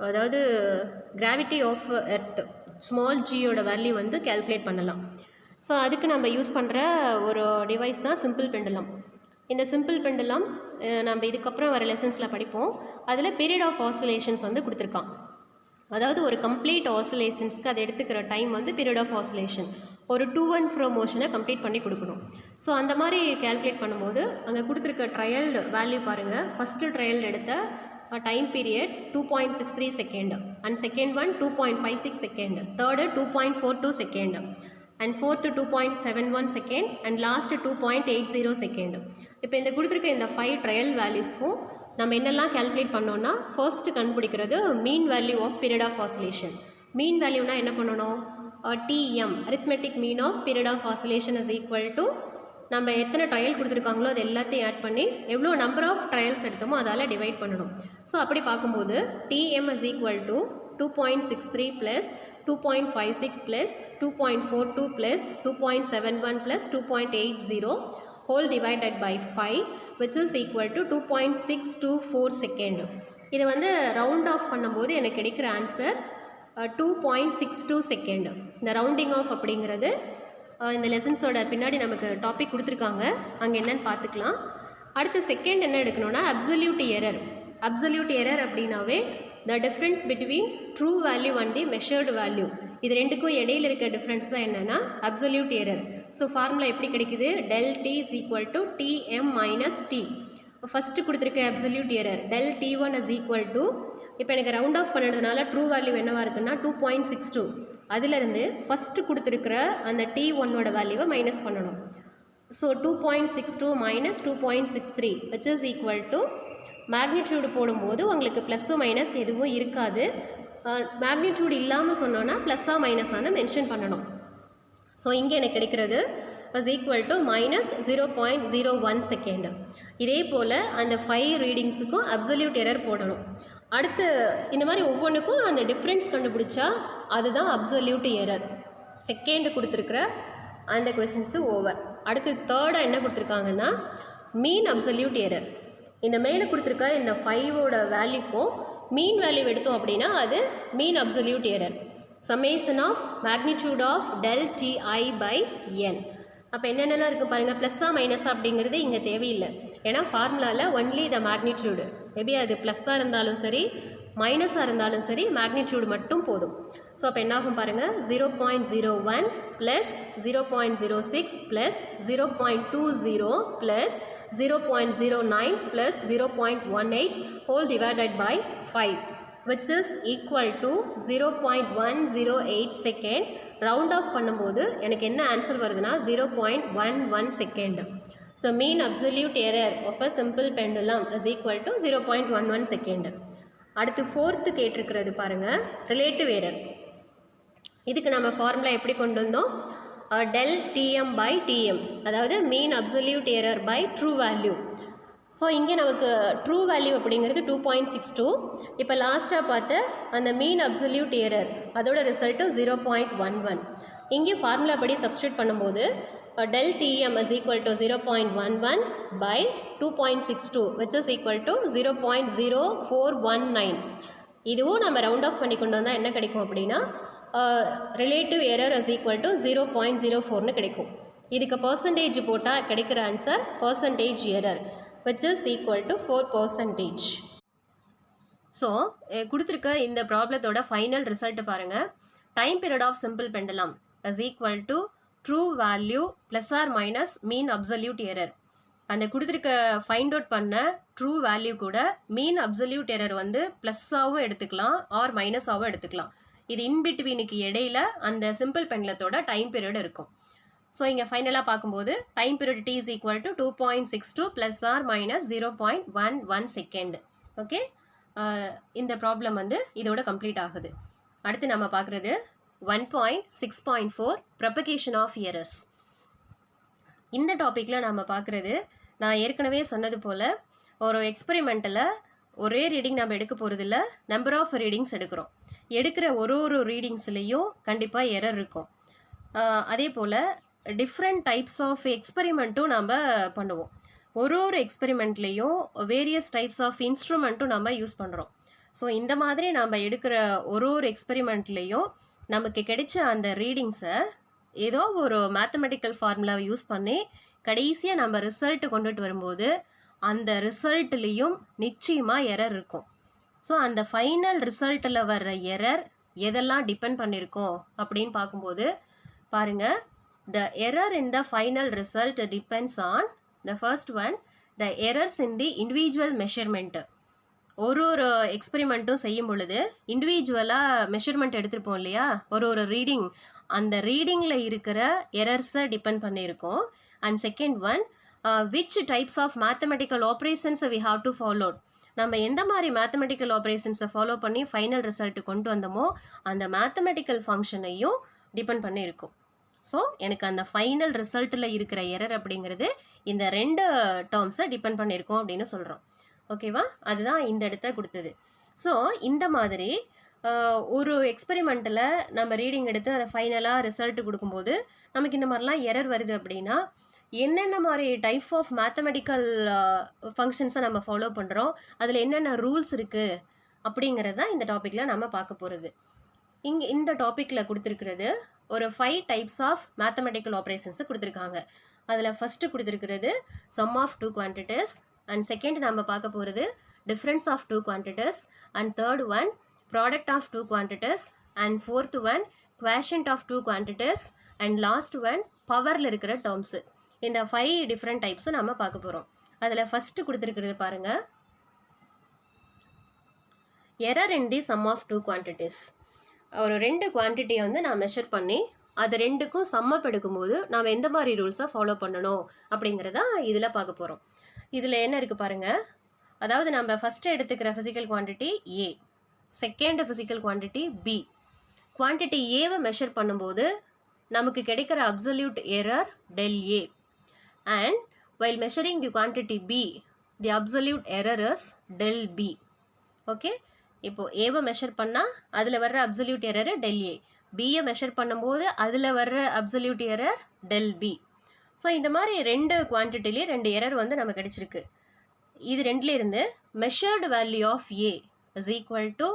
அதாவது gravity of earth small ஜியோட value வந்து calculate பண்ணலாம். So அதுக்கு நம்ம use பண்ணுற ஒரு டிவைஸ் தான் சிம்பிள் பெண்டுலம். இந்த சிம்பிள் பெண்டுலம் நம்ம இதுக்கப்புறம் வர லெசன்ஸில் படிப்போம். அதில் பீரியட் ஆஃப் ஆசிலேஷன்ஸ் வந்து கொடுத்துருக்கான். அதாவது ஒரு கம்ப்ளீட் ஆசிலேஷன்ஸ்க்கு அதை எடுத்துக்கிற டைம் வந்து பீரியட் ஆஃப் ஆசிலேஷன் ஒரு 2 and fro மோஷனை கம்ப்ளீட் பண்ணி கொடுக்கணும். ஸோ அந்த மாதிரி கேல்குலேட் பண்ணும்போது அங்கே கொடுத்துருக்க ட்ரையல்டு வேல்யூ பாருங்கள். ஃபஸ்ட்டு ட்ரையல்டு எடுத்த time period 2.63 second and second one 2.56 second, third 2.42 second and fourth 2.71 second and last 2.80 second. இப்போ இந்த கொடுத்துருக்க இந்த 5 ட்ரையல் வேல்யூஸ்க்கும் நம்ம என்னெல்லாம் கேல்குலேட் பண்ணோன்னா, ஃபர்ஸ்ட்டு கண்டுபிடிக்கிறது mean value of period of oscillation. Mean வேல்யூனா என்ன பண்ணணும், TM arithmetic mean of period of oscillation is equal to நம்ம எத்தனை ட்ரையல் கொடுத்துருக்காங்களோ அது எல்லாத்தையும் ஆட் பண்ணி எவ்வளோ நம்பர் ஆஃப் ட்ரையல்ஸ் எடுத்தோமோ அதால் டிவைட் பண்ணணும். ஸோ அப்படி பார்க்கும்போது TM is equal to 2.63 plus 2.56 plus 2.42 plus 2.71 plus 2.80 whole divided by 5 which is equal to 2.624 second. இது வந்து ரவுண்ட் ஆஃப் பண்ணும்போது எனக்கு கிடைக்கிற ஆன்சர் 2.62 செகண்ட். இந்த ரவுண்டிங் ஆஃப் அப்படிங்கிறது இந்த லெசன்ஸோட பின்னாடி நமக்கு டாபிக் கொடுத்துருக்காங்க, அங்கே என்னென்னு பார்த்துக்கலாம். அடுத்து செகண்ட் என்ன எடுக்கணும்னா அப்சல்யூட் எரர். அப்சல்யூட் எரர் அப்படின்னாவே the difference between true value and the measured value, இது ரெண்டுக்கும் இடையில் இருக்க டிஃப்ரென்ஸ் தான் என்னென்னா அப்சல்யூட் எரர். ஸோ ஃபார்முலா எப்படி கிடைக்குது, del t is equal to tm minus t. First கொடுத்துருக்க absolute error del t1 is equal to, இப்போ எனக்கு ரவுண்ட் ஆஃப் பண்ணுறதுனால ட்ரூ வேல்யூ என்னவாக இருக்குன்னா 2.62. அதிலிருந்து ஃபஸ்ட்டு கொடுத்துருக்கிற அந்த t1ஓட வேல்யூவை மைனஸ் பண்ணணும். So 2.62 minus 2.63 which is equal to magnitude போடும்போது உங்களுக்கு ப்ளஸ்ஸோ மைனஸ் எதுவும் இருக்காது. மேக்னிடியூடு இல்லாமல் சொன்னோன்னா ப்ளஸ்ஸாக மைனஸான மென்ஷன் பண்ணணும். ஸோ இங்கே எனக்கு கிடைக்கிறது was equal to minus 0.01 second. இதே போல் அந்த 5 ரீடிங்ஸுக்கும் அப்சல்யூட் எரர் போடணும். அடுத்து இந்த மாதிரி ஒவ்வொன்றுக்கும் அந்த டிஃப்ரென்ஸ் கண்டுபிடிச்சா அதுதான் அப்சல்யூட் எரர். செகண்டு கொடுத்துருக்குற அந்த கொஸ்டின்ஸு ஓவர். அடுத்து தேர்டாக என்ன கொடுத்துருக்காங்கன்னா மீன் அப்சல்யூட் எரர். இந்த மேலே கொடுத்துருக்க இந்த 5ஓட வேல்யூக்கும் மீன் வேல்யூ எடுத்தோம் அப்படின்னா அது mean absolute error. Summation of magnitude of del ti by n. அப்போ என்னென்னலாம் இருக்குது பாருங்கள், ப்ளஸ்ஸா மைனஸா அப்படிங்கிறது இங்கே தேவையில்லை. ஏன்னா ஃபார்முலாவில் ஒன்லி த மேக்னிடியூடு, மேபி அது ப்ளஸ்ஸாக இருந்தாலும் சரி மைனஸாக இருந்தாலும் சரி மேக்னிடியூடு மட்டும் போதும். ஸோ அப்போ என்னாகும் பாருங்கள், 0.01 plus 0.06 plus 0.20 plus 0.09 plus 0.18 whole divided by 5 which is equal to 0.108 second. Round off பண்ணும்போது எனக்கு என்ன ஆன்சர் வருதுன்னா 0.11 second. So mean absolute error of a simple pendulum is equal to 0.11 second. அடுத்து ஃபோர்த்து கேட்டிருக்கிறது பாருங்கள், ரிலேட்டிவ் எரர். இதுக்கு நம்ம formula எப்படி கொண்டு வந்தோம், del tm by tm, அதாவது mean absolute error by true value. So இங்கே நமக்கு ட்ரூ வேல்யூ அப்படிங்கிறது 2.62. இப்போ லாஸ்ட்டாக பார்த்த அந்த மீன் அப்சல்யூட் எரர் அதோட ரிசல்ட்டு 0.11. இங்கே ஃபார்முலா படி சப்ஸ்டியூட் பண்ணும்போது del tm is equal to 0.11 by 2.62 which is equal to 0.0419. இதுவும் நம்ம ரவுண்ட் ஆஃப் பண்ணி கொண்டு வந்தால் என்ன கிடைக்கும் அப்படின்னா relative error is equal to 0.04ன்னு கிடைக்கும். இதுக்கு பர்சன்டேஜ் போட்டால் கிடைக்கிற answer percentage error which is equal to 4%. So கொடுத்துருக்க இந்த ப்ராப்ளத்தோட ஃபைனல் ரிசல்ட்டு பாருங்கள். Time period of simple pendulum is equal to true value plus or minus mean absolute error. அந்த கொடுத்துருக்க ஃபைண்ட் அவுட் பண்ண ட்ரூ வேல்யூ கூட மீன் அப்சல்யூட் எரர் வந்து ப்ளஸ்ஸாகவும் எடுத்துக்கலாம் ஆர் மைனஸாகவும் எடுத்துக்கலாம். இது இன்பிட்வீனுக்கு இடையில அந்த சிம்பிள் பெண்டலத்தோட டைம் பீரியட் இருக்கும். ஸோ இங்கே ஃபைனலாக பார்க்கும்போது time period t is equal to 2.62 plus or minus 0.11 second. Okay, இந்த ப்ராப்ளம் வந்து இதோட கம்ப்ளீட் ஆகுது. அடுத்து நம்ம பார்க்குறது 1.6.4 ப்ரொபகேஷன் ஆஃப் எரர்ஸ். இந்த டாப்பிக்கில் நம்ம பார்க்குறது, நான் ஏற்கனவே சொன்னது போல் ஒரு எக்ஸ்பெரிமெண்ட்டில் ஒரே ரீடிங் நம்ம எடுக்க போகிறதில்ல, நம்பர் ஆஃப் ரீடிங்ஸ் எடுக்கிறோம். எடுக்கிற ஒரு ரீடிங்ஸ்லேயும் கண்டிப்பாக எரர் இருக்கும். அதே போல் டிஃப்ரெண்ட் டைப்ஸ் ஆஃப் எக்ஸ்பெரிமெண்ட்டும் நம்ம பண்ணுவோம். ஒரு எக்ஸ்பெரிமெண்ட்லேயும் வேரியஸ் டைப்ஸ் ஆஃப் இன்ஸ்ட்ருமெண்ட்டும் நம்ம யூஸ் பண்ணுறோம். ஸோ இந்த மாதிரி நம்ம எடுக்கிற ஒரு எக்ஸ்பெரிமெண்ட்லேயும் நமக்கு கிடைச்ச அந்த ரீடிங்ஸை ஏதோ ஒரு மேத்தமெட்டிக்கல் ஃபார்முலாவை யூஸ் பண்ணி கடைசியாக நம்ம ரிசல்ட் கொண்டுட்டு வரும்போது அந்த ரிசல்ட்லேயும் நிச்சயமாக எரர் இருக்கும். ஸோ அந்த ஃபைனல் ரிசல்ட்டில் வர்ற எரர் எதெல்லாம் டிபெண்ட் பண்ணியிருக்கோம் அப்படின்னு பார்க்கும்போது பாருங்கள், the error in the final result depends on the first one, the errors in the individual measurement. ஒரு எக்ஸ்பெரிமெண்ட்டும் செய்யும் பொழுது இண்டிவிஜுவலாக மெஷர்மெண்ட் எடுத்துருப்போம் இல்லையா, ஒரு ரீடிங், அந்த ரீடிங்கில் இருக்கிற எரர்ஸை டிபெண்ட் பண்ணியிருக்கோம். And second one, which types of mathematical operations we have to follow. நம்ம எந்த மாதிரி மேத்தமெட்டிக்கல் ஆப்ரேஷன்ஸை ஃபாலோ பண்ணி ஃபைனல் ரிசல்ட்டு கொண்டு வந்தோமோ அந்த மேத்தமெட்டிக்கல் ஃபங்க்ஷனையும் டிபெண்ட் பண்ணியிருக்கும். ஸோ எனக்கு அந்த ஃபைனல் ரிசல்ட்டில் இருக்கிற எரர் அப்படிங்கிறது இந்த 2 டேர்ம்ஸை டிபெண்ட் பண்ணியிருக்கோம் அப்படின்னு சொல்கிறோம். ஓகேவா, அதுதான் இந்த இடத்த கொடுத்தது. ஸோ இந்த மாதிரி ஒரு எக்ஸ்பெரிமெண்ட்டில் நம்ம ரீடிங் எடுத்து அதை ஃபைனலாக ரிசல்ட்டு கொடுக்கும்போது நமக்கு இந்த மாதிரிலாம் எரர் வருது அப்படின்னா என்னென்ன மாதிரி டைப் ஆஃப் மேத்தமெட்டிக்கல் ஃபங்க்ஷன்ஸை நம்ம ஃபாலோ பண்ணுறோம், அதில் என்னென்ன ரூல்ஸ் இருக்குது அப்படிங்கிறது தான் இந்த டாப்பிக்கில் நம்ம பார்க்க போகிறது. இங்கே இந்த டாப்பிக்கில் கொடுத்துருக்கிறது ஒரு 5 டைப்ஸ் ஆஃப் மேத்தமெட்டிக்கல் ஆப்ரேஷன்ஸை கொடுத்துருக்காங்க. அதில் ஃபஸ்ட்டு கொடுத்துருக்கிறது sum of 2 quantities, and second நம்ம பார்க்க போகிறது difference of 2 quantities, and third one product of 2 quantities, and fourth one quotient of 2 quantities, and last one பவரில் இருக்கிற டேர்ம்ஸு. இந்த 5 டிஃப்ரெண்ட் டைப்ஸும் நம்ம பார்க்க போகிறோம். அதில் ஃபஸ்ட்டு கொடுத்துருக்கிறது பாருங்கள், error in the sum of 2 quantities. ஒரு 2 குவான்டிட்டியை வந்து நான் மெஷர் பண்ணி அது 2க்கும் சம்மப் எடுக்கும்போது நாம் எந்த மாதிரி ரூல்ஸை ஃபாலோ பண்ணணும் அப்படிங்கிறத இதில் பார்க்க போகிறோம். இதில் என்ன இருக்குது பாருங்கள், அதாவது நம்ம ஃபஸ்ட்டு எடுத்துக்கிற physical quantity A, second physical quantity B. Quantity ஏவை மெஷர் பண்ணும்போது நமக்கு கிடைக்கிற absolute error del A, and while measuring the quantity B the absolute error is del B. Okay, இப்போ ஏவை மெஷர் பண்ணால் அதில் வர்ற அப்சல்யூட் எரர் del A, பியை மெஷர் பண்ணும்போது அதில் வர்ற absolute error del B. So இந்த மாதிரி 2 குவான்டிட்டிலே 2 எரர் வந்து நமக்கு கிடைச்சிருக்கு. இது ரெண்டுலேருந்து measured value of A is equal to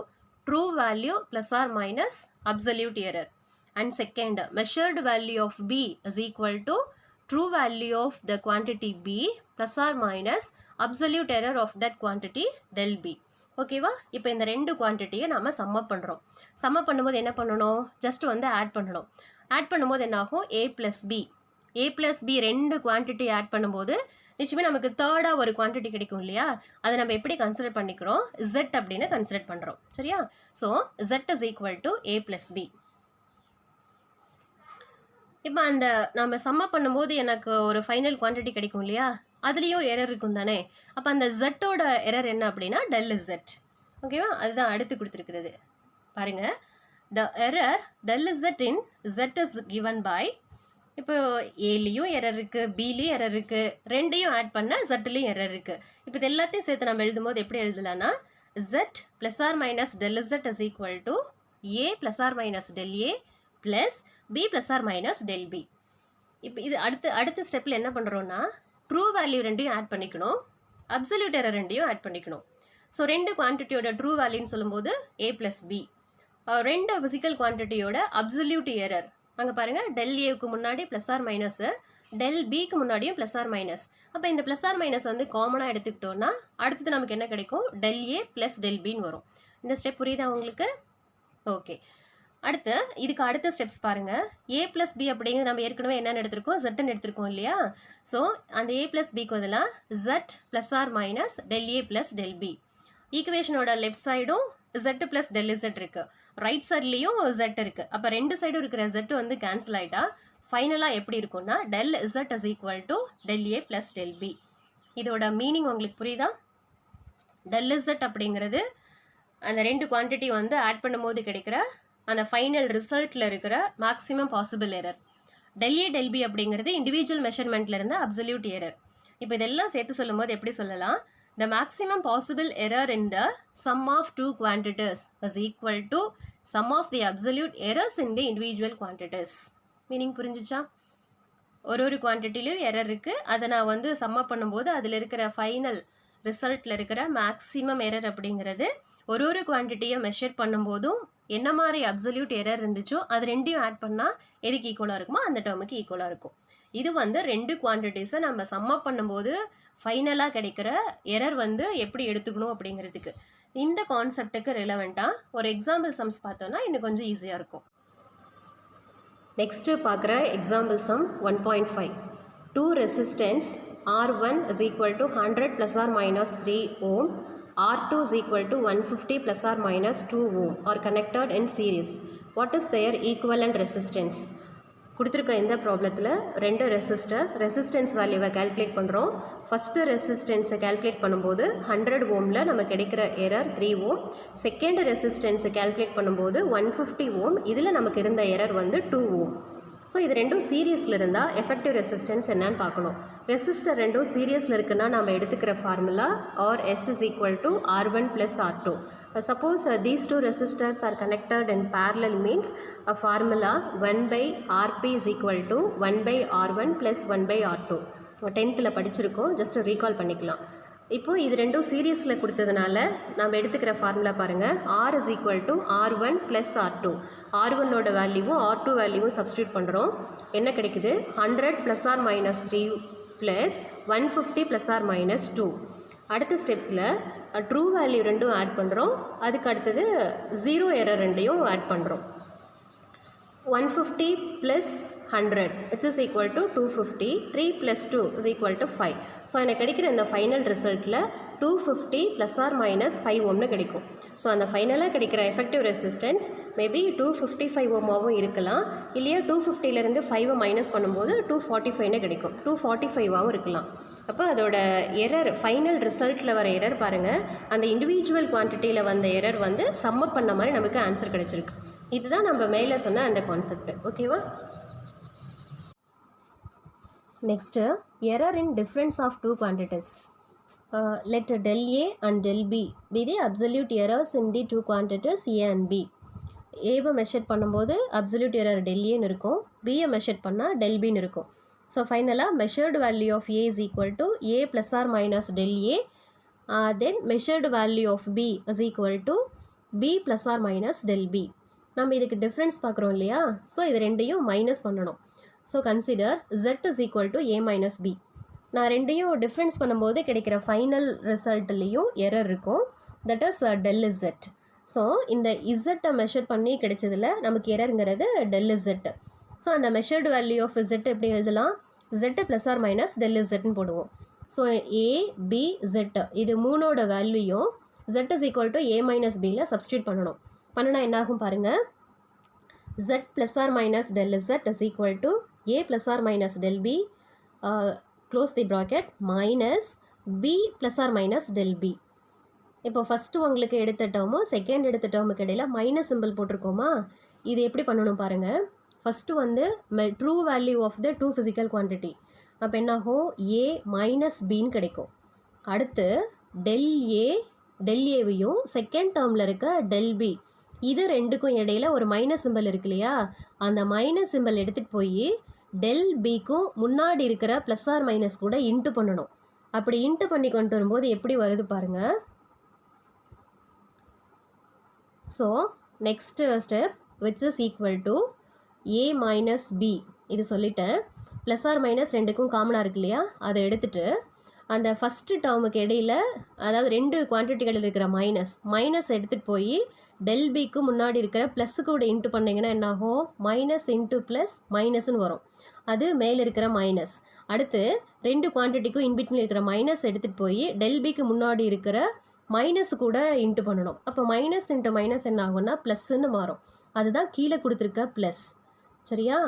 true value plus or minus absolute error, and second measured value of B is equal to true value of the quantity B plus or minus absolute error of that quantity del B. ஓகேவா, இப்போ இந்த 2 குவான்டிட்டியை நம்ம sum up பண்ணுறோம். Sum up பண்ணும்போது என்ன பண்ணணும், just வந்து add பண்ணணும். ஆட் பண்ணும்போது என்ன ஆகும், A + B, A + B 2 quantity add பண்ணும்போது நிச்சயமாக நமக்கு தேர்டாக ஒரு குவான்டிட்டி கிடைக்கும் இல்லையா, அதை நம்ம எப்படி கன்சிடர் பண்ணிக்கிறோம், Z அப்படின்னு கன்சிடர் பண்ணுறோம். சரியா, so Z is equal to A + B. இப்போ அந்த நம்ம சம்மப் பண்ணும்போது எனக்கு ஒரு ஃபைனல் குவான்டிட்டி கிடைக்கும் இல்லையா, அதுலேயும் எரர் இருக்கும் தானே. அப்போ அந்த ஜெட்டோட எரர் என்ன அப்படின்னா del Z. ஓகேவா, அதுதான் அடுத்து கொடுத்துருக்கிறது பாருங்கள். The error del Z in Z is given by, இப்போ ஏலேயும் எரர் இருக்குது, பிலேயும் எரர் இருக்குது, 2யும் ஆட் பண்ண ஜெட்லேயும் எரர் இருக்குது. இப்போ இது எல்லாத்தையும் சேர்த்து நம்ம எழுதும்போது எப்படி எழுதலாம்னா Z plus or minus del Z is equal to A plus or minus del A plus B plus or minus del B. இப்போ இது அடுத்த ஸ்டெப்பில் என்ன பண்ணுறோன்னா ட்ரூ வேல்யூ 2யும் ஆட் பண்ணிக்கணும், அப்சல்யூட் எரர் 2யும் ஆட் பண்ணிக்கணும். ஸோ 2 குவான்டிட்டியோட ட்ரூ வேல்யூன்னு சொல்லும்போது A ப்ளஸ் B, 2 ஃபிசிக்கல் குவான்டிட்டியோட அப்சல்யூட் எரர் அங்கே பாருங்கள் del Aவுக்கு முன்னாடி ப்ளஸ் ஆர் மைனஸு, டெல் பிக்கு முன்னாடியும் ப்ளஸ் ஆர் மைனஸ். அப்போ இந்த ப்ளஸ் ஆர் மைனஸ் வந்து காமனாக எடுத்துக்கிட்டோன்னா அடுத்தது நமக்கு என்ன கிடைக்கும், டெல் ஏ ப்ளஸ் டெல் பின்னு வரும். இந்த ஸ்டெப் புரியுதா உங்களுக்கு? ஓகே. அடுத்து இதுக்கு அடுத்த ஸ்டெப்ஸ் பாருங்கள். ஏ ப்ளஸ் பி அப்படிங்கிறது நம்ம ஏற்கனவே என்னென்னு எடுத்திருக்கோம், ஜெட்டுன்னு எடுத்திருக்கோம் இல்லையா? ஸோ அந்த ஏ ப்ளஸ் பிக்கு பதிலாக Z plus or minus del A plus del B. ஈக்குவேஷனோட லெஃப்ட் சைடும் ஜெட் ப்ளஸ் டெல் இசட் இருக்குது, ரைட் சைட்லேயும் ஜெட் இருக்குது. அப்போ ரெண்டு சைடும் இருக்கிற ஜெட் வந்து கேன்சல் ஆகிட்டா ஃபைனலாக எப்படி இருக்கும்னா del Z is equal to del A plus del B. இதோட மீனிங் உங்களுக்கு புரியுதா? டெல் இசட் அப்படிங்கிறது அந்த ரெண்டு குவான்டிட்டி வந்து ஆட் பண்ணும்போது கிடைக்கிற அந்த ஃபைனல் ரிசல்ட்டில் இருக்கிற maximum possible error. Del A del B அப்படிங்கிறது இண்டிவிஜுவல் மெஷர்மெண்ட்டில் இருந்த அப்சல்யூட் எரர். இப்போ இதெல்லாம் சேர்த்து சொல்லும்போது எப்படி சொல்லலாம், the maximum possible error in the sum of two quantities is equal to sum of the absolute errors in the individual quantities. Meaning புரிஞ்சிச்சா? ஒரு குவான்டிட்டிலையும் எரர் இருக்குது, அதை நான் வந்து சம்மப் பண்ணும்போது அதில் இருக்கிற ஃபைனல் ரிசல்ட்டில் இருக்கிற மேக்ஸிமம் எரர் அப்படிங்கிறது ஒரு குவான்டிட்டியை மெஷர் பண்ணும்போதும் என்ன மாதிரி அப்சல்யூட் எரர் இருந்துச்சோ அது ரெண்டையும் ஆட் பண்ணால் எதுக்கு ஈக்குவலாக இருக்குமோ அந்த டேர்முக்கு ஈக்குவலாக இருக்கும். இது வந்து ரெண்டு குவான்டிட்டிஸை நம்ம சம்மப் பண்ணும்போது ஃபைனலாக கிடைக்கிற எரர் வந்து எப்படி எடுத்துக்கணும் அப்படிங்கிறதுக்கு. இந்த கான்செப்டுக்கு ரிலவெண்ட்டாக ஒரு எக்ஸாம்பிள் சம்ஸ் பார்த்தோன்னா இன்னும் கொஞ்சம் ஈஸியாக இருக்கும். நெக்ஸ்ட்டு பார்க்குற example sum 1.5. 2 resistance R1 is equal to 100 plus or minus 3 ohm, R2 is equal to 150 plus or minus 2 ohm are connected in series. What is their equivalent resistance? கொடுத்துருக்க இந்த ப்ராப்ளத்தில் ரெண்டு ரெசிஸ்டன்ஸ் வேல்யூவை கால்குலேட் பண்ணுறோம். First ரெசிஸ்டன்ஸை calculate பண்ணும்போது 100 ஓமில் நமக்கு கிடைக்கிற error 3 ஓம். Second ரெசிஸ்டன்ஸை calculate பண்ணும்போது 150 ஓம். இதில் நமக்கு இருந்த எரர் வந்து 2 ஓம். ஸோ இது ரெண்டும் சீரியஸில் இருந்தால் எஃபெக்டிவ் ரெசிஸ்டன்ஸ் என்னன்னு பார்க்கணும். ரெசிஸ்டர் ரெண்டும் சீரியஸில் இருக்குன்னா நம்ம எடுத்துக்கிற formula RS is equal to R1 plus R2. Suppose these two resistors are connected in parallel means a formula 1 by Rp is equal to 1 by R1 plus 1 by R2. 10th படிச்சிருக்கோம், just recall பண்ணிக்கலாம். இப்போது இது ரெண்டும் சீரியஸில் கொடுத்ததுனால நம்ம எடுத்துக்கிற formula பாருங்கள். R is equal to R1 plus R2. R1ஓட வேல்யூவும் R2 வேல்யூவும் சப்ஸ்டியூட் பண்ணுறோம். என்ன கிடைக்குது, 100 plus or minus 3 plus 150 plus or minus 2. அடுத்த ஸ்டெப்ஸில் ட்ரூ வேல்யூ ரெண்டும் ஆட் பண்ணுறோம். அதுக்கு அடுத்தது ஜீரோ எரர் ரெண்டையும் ஆட் பண்ணுறோம். 150 plus 100 which is equal to 250. 3 plus 2 is equal to 5. So எனக்கு கிடைக்கிற இந்த ஃபைனல் ரிசல்ட்டில் 250 plus or minus 5 ஓம்னு கிடைக்கும். ஸோ அந்த ஃபைனலாக கிடைக்கிற எஃபெக்டிவ் ரெசிஸ்டன்ஸ் மேபி 255 ஓமாகவும் இருக்கலாம், இல்லையா 250லேருந்து 5 மைனஸ் பண்ணும்போது 245ன்னு கிடைக்கும், 245ஆகவும் இருக்கலாம். அப்போ அதோட எரர் ஃபைனல் ரிசல்ட்டில் வர எரர் பாருங்கள், அந்த இண்டிவிஜுவல் குவான்டிட்டியில் வந்த எரர் வந்து சம்மப் பண்ண மாதிரி நமக்கு ஆன்சர் கிடச்சிருக்கு. இதுதான் நம்ம மேலே சொன்ன அந்த கான்செப்ட். ஓகேவா? Next error in difference of two quantities. Let del A and del B be the absolute errors in the two quantities A and B. ஏவை மெஷர் பண்ணும்போது அப்சல்யூட் எரர் del Aன்னு இருக்கும், பியை மெஷர் பண்ணால் del Bன்னு இருக்கும். So ஃபைனலாக measured value of A is equal to A plus or minus del A. Then measured value of B is equal to B plus or minus del B. நம்ம இதுக்கு difference பார்க்குறோம் இல்லையா? So இது ரெண்டையும் minus பண்ணணும். So consider Z is equal to A minus B. நான் ரெண்டையும் difference பண்ணும்போது கிடைக்கிற ஃபைனல் ரிசல்ட்லேயும் எரர் இருக்கும், that is del Z. So இந்த இசட்டை மெஷர் பண்ணி கிடைச்சதில் நமக்கு எரருங்கிறது del Z. ஸோ அந்த மெஷர்டு வேல்யூ ஆஃப் Z எப்படி எழுதலாம், Z plus or minus del Zன்னு போடுவோம். ஸோ A, B, Z இது மூணோட வேல்யூயும் Z is equal to A minus Bயில் சப்ஸ்டியூட் பண்ணணும். பண்ணினா என்னாகும் பாருங்கள், Z plus or minus del Z is equal to A plus or minus del B, close the bracket, minus B plus or minus del B. இப்போ first உங்களுக்கு எடுத்த டேர்மும் second எடுத்த டேர்முக்கு இடையில் மைனஸ் சிம்பிள் போட்டிருக்கோமா, இது எப்படி பண்ணணும் பாருங்கள். ஃபஸ்ட்டு வந்து true value of the two physical quantity, அப்போ என்னாகும் A மைனஸ் பின்னு கிடைக்கும். அடுத்து del ஏவையும் செகண்ட் டேர்மில் இருக்க del B இது ரெண்டுக்கும் இடையில் ஒரு மைனஸ் சிம்பிள் இருக்கு இல்லையா, அந்த மைனஸ் சிம்பிள் எடுத்துகிட்டு போய் del பிக்கும் முன்னாடி இருக்கிற ப்ளஸ் ஆர் மைனஸ் கூட இன்ட்டு பண்ணணும். அப்படி இன்ட்டு பண்ணி கொண்டு வரும்போது எப்படி வருது பாருங்கள். So next step which is equal to A minus B இது சொல்லிட்டேன். ப்ளஸ் ஆர் மைனஸ் ரெண்டுக்கும் காமனாக இருக்கு இல்லையா, அதை எடுத்துகிட்டு அந்த ஃபஸ்ட்டு டேர்முக்கு இடையில், அதாவது ரெண்டு குவான்டிட்டிகள் இருக்கிற மைனஸ் எடுத்துகிட்டு போய் டெல் பிக்கு முன்னாடி இருக்கிற ப்ளஸ்ஸு கூட இன்ட்டு பண்ணிங்கன்னா என்னாகும், மைனஸ் இன்ட்டு ப்ளஸ் மைனஸ்ன்னு வரும். அது மேலே இருக்கிற மைனஸ். அடுத்து ரெண்டு குவான்டிட்டிக்கும் இன்பிட்வீன் இருக்கிற மைனஸ் எடுத்துகிட்டு போய் டெல் பிக்கு முன்னாடி இருக்கிற மைனஸ் கூட இன்ட்டு பண்ணணும். அப்போ மைனஸ் இன்ட்டு மைனஸ் என்ன ஆகும்னா ப்ளஸ்ன்னு மாறும். அதுதான் கீழே கொடுத்துருக்க ப்ளஸ். சரியா?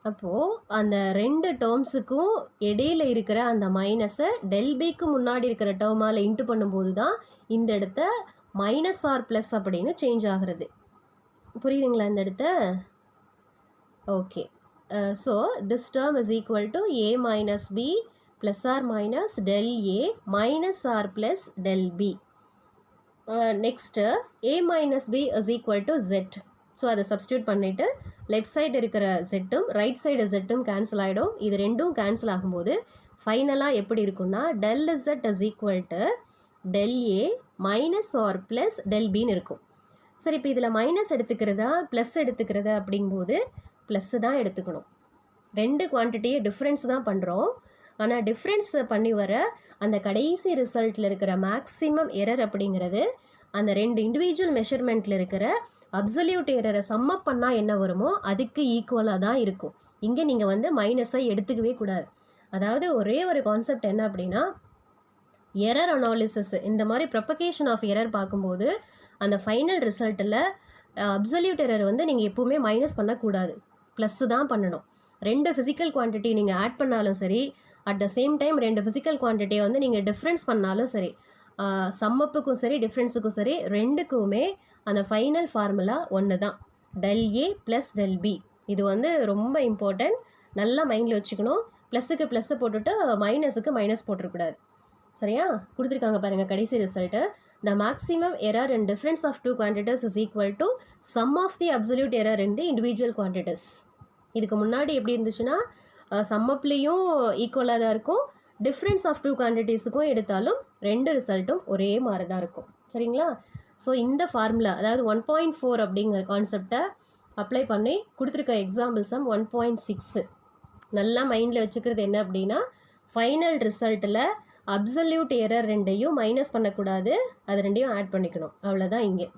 அப்போது அந்த ரெண்டு டேர்ம்ஸுக்கும் இடையில இருக்கிற அந்த மைனஸை டெல் பிக்கு முன்னாடி இருக்கிற டேர்மால் இன்ட்டு பண்ணும்போது தான் இந்த இடத்த மைனஸ் ஆர் ப்ளஸ் அப்படின்னு சேஞ்ச் ஆகிறது. புரியுதுங்களா இந்த இடத்த? Okay. So this term is equal to a minus b plus or minus del a minus r plus del b. Next a minus b is equal to z. So அதை substitute பண்ணிவிட்டு left side இருக்கிற ஜெட்டும் right side ஜெட்டும் cancel ஆகிடும். இது ரெண்டும் cancel ஆகும்போது ஃபைனலாக எப்படி இருக்குன்னா del z is equal to del a minus or plus del bன்னு இருக்கும். சரி, இப்போ இதில் மைனஸ் எடுத்துக்கிறதா ப்ளஸ் எடுத்துக்கிறதா அப்படிங்கும்போது ப்ளஸ்ஸு தான் எடுத்துக்கணும். ரெண்டு குவான்டிட்டியை டிஃப்ரென்ஸ் தான் பண்ணுறோம். ஆனால் டிஃப்ரென்ஸ் பண்ணி வர அந்த கடைசி ரிசல்ட்டில் இருக்கிற மேக்ஸிமம் எரர் அப்படிங்கிறது அந்த ரெண்டு இண்டிவிஜுவல் மெஷர்மெண்ட்டில் இருக்கிற அப்சல்யூட் எரரை சம்மப் பண்ணால் என்ன வருமோ அதுக்கு ஈக்குவலாக தான் இருக்கும். இங்கே நீங்கள் வந்து மைனஸை எடுத்துக்கவே கூடாது. அதாவது ஒரே ஒரு கான்செப்ட் என்ன அப்படின்னா, எரர் அனாலிசிஸ் இந்த மாதிரி ப்ரொபகேஷன் ஆஃப் எரர் பார்க்கும்போது அந்த ஃபைனல் ரிசல்ட்டில் அப்சல்யூட் எரர் வந்து நீங்கள் எப்போவுமே மைனஸ் பண்ணக்கூடாது, ப்ளஸ்ஸு தான் பண்ணணும். ரெண்டு ஃபிசிக்கல் குவான்டிட்டி நீங்கள் ஆட் பண்ணாலும் சரி, அட் த சேம் டைம் ரெண்டு ஃபிசிக்கல் குவான்டிட்டியை வந்து நீங்கள் டிஃப்ரென்ஸ் பண்ணாலும் சரி, சம்மப்புக்கும் சரி டிஃப்ரென்ஸுக்கும் சரி ரெண்டுக்குமே அந்த ஃபைனல் ஃபார்முலா ஒன்று தான், del a plus del b. இது வந்து ரொம்ப இம்பார்ட்டன்ட், நல்லா மைண்டில் வச்சுக்கணும். ப்ளஸ்ஸுக்கு ப்ளஸ்ஸை போட்டுட்டு மைனஸுக்கு மைனஸ் போட்டுருக்கூடாது. சரியா? கொடுத்துருக்காங்க பாருங்கள் கடைசி result. The maximum error in difference of two quantities is equal to sum of the absolute error in the individual quantities. இதுக்கு முன்னாடி எப்படி இருந்துச்சுன்னா சம்மப்லேயும் ஈக்குவலாக தான் இருக்கும், டிஃப்ரென்ஸ் ஆஃப் டூ குவான்டிட்டிஸுக்கும் எடுத்தாலும் ரெண்டு ரிசல்ட்டும் ஒரே மாதிரி தான் இருக்கும். சரிங்களா? ஸோ இந்த ஃபார்முலா, அதாவது 1.4 அப்படிங்கிற கான்செப்டை அப்ளை பண்ணி கொடுத்துருக்க எக்ஸாம்பிள் சம் 1.6 நல்லா மைண்டில் வச்சுக்கிறது என்ன அப்படின்னா, ஃபைனல் ரிசல்ட்டில் அப்சல்யூட் எரர் ரெண்டையும் மைனஸ் பண்ணக்கூடாது, அது ரெண்டையும் ஆட் பண்ணிக்கணும், அவ்வளோதான் இங்கே.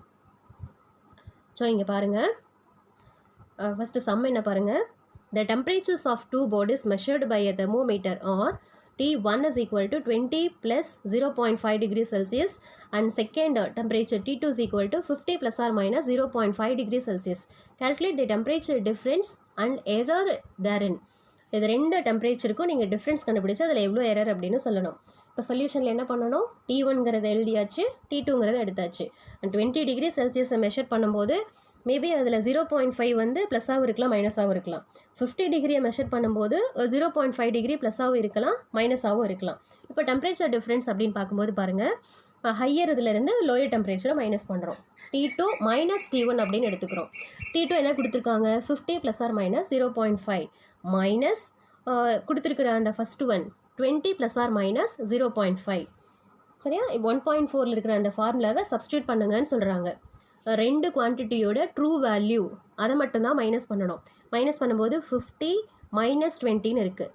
ஸோ இங்கே பாருங்கள், ஃபஸ்ட்டு சம் என்ன பாருங்கள். The temperatures of two bodies measured by a thermometer are T1 is equal to 20 plus 0.5 degrees Celsius and second temperature T2 is equal to 50 plus or minus 0.5 degrees Celsius. Calculate the temperature difference and error therein. இது ரெண்டு டெம்பரேச்சருக்கும் நீங்கள் difference கண்டுபிடிச்சு அதில் எவ்வளோ error அப்படின்னு சொல்லணும். இப்போ சொல்யூஷனில் என்ன பண்ணணும், T1ங்கிறத எழுதியாச்சு, T2ங்கிறத எடுத்தாச்சு. அண்ட் 20 டிகிரி செல்சியஸை மெஷர் பண்ணும்போது மேபி அதில் 0.5 வந்து ப்ளஸ்ஸாகவும் இருக்கலாம் மைனஸாகவும் இருக்கலாம். 50 டிகிரியை மெஷர் பண்ணும்போது 0.5 டிகிரி ப்ளஸ்ஸாகவும் இருக்கலாம் மைனஸாகவும் இருக்கலாம். இப்போ டெம்பரேச்சர் டிஃப்ரென்ஸ் அப்படின்னு பார்க்கும்போது பாருங்கள், ஹையர் இதிலேருந்து லோயர் டெம்பரேச்சரை மைனஸ் பண்ணுறோம். T2 மைனஸ் T1 அப்படின்னு எடுத்துக்கிறோம். T2 என்ன கொடுத்துருக்காங்க, 50 ப்ளஸ் ஆர் மைனஸ் 0.5 மைனஸ் கொடுத்துருக்குற அந்த first one 20 plus or minus 0.5. சரியா? 1.4 இருக்கிற அந்த ஃபார்முலாவை சப்ஸ்டியூட் பண்ணுங்கன்னு சொல்கிறாங்க. ரெண்டு குவான்டிட்டியோட ட்ரூ வேல்யூ அதை மட்டும்தான் மைனஸ் பண்ணணும். மைனஸ் பண்ணும்போது 50 மைனஸ் 20ன்னு இருக்குது.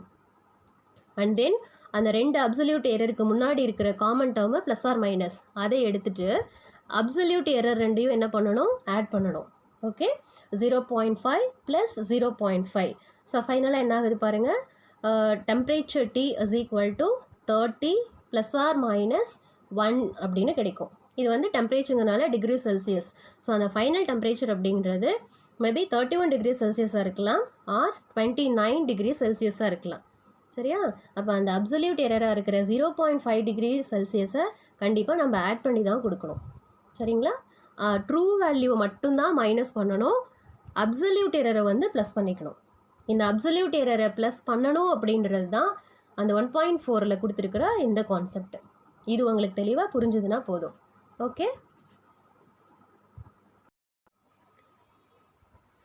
அண்ட் தென் அந்த ரெண்டு அப்சல்யூட் எரருக்கு முன்னாடி இருக்கிற common term plus or minus அதை எடுத்துகிட்டு அப்சல்யூட் எரர் ரெண்டையும் என்ன பண்ணணும், ஆட் பண்ணணும். Okay, 0.5 plus 0.5. ஸோ ஃபைனலாக என்ன ஆகுது பாருங்கள், temperature T is equal to 30 plus or minus 1 அப்படின்னு கிடைக்கும். இது வந்து டெம்பரேச்சருங்கனால டிகிரி செல்சியஸ். ஸோ அந்த ஃபைனல் டெம்பரேச்சர் அப்படிங்கிறது மேபி 31 டிகிரி செல்சியஸாக இருக்கலாம் ஆர் 29 டிகிரி செல்சியஸாக இருக்கலாம். சரியா? அப்போ அந்த அப்சல்யூட் எரராக இருக்கிற 0.5 டிகிரி செல்சியஸை கண்டிப்பாக நம்ம ஆட் பண்ணி தான் கொடுக்கணும். சரிங்களா? ட்ரூ வேல்யூவை மட்டும்தான் மைனஸ் பண்ணணும், அப்சல்யூட் எரரை வந்து ப்ளஸ் பண்ணிக்கணும். இந்த அப்சல்யூட் எரரை ப்ளஸ் பண்ணணும் அப்படின்றது தான் அந்த 1.4ல் கொடுத்துருக்குற இந்த கான்செப்ட். இது உங்களுக்கு தெளிவாக புரிஞ்சுதுன்னா போதும். ஓகே,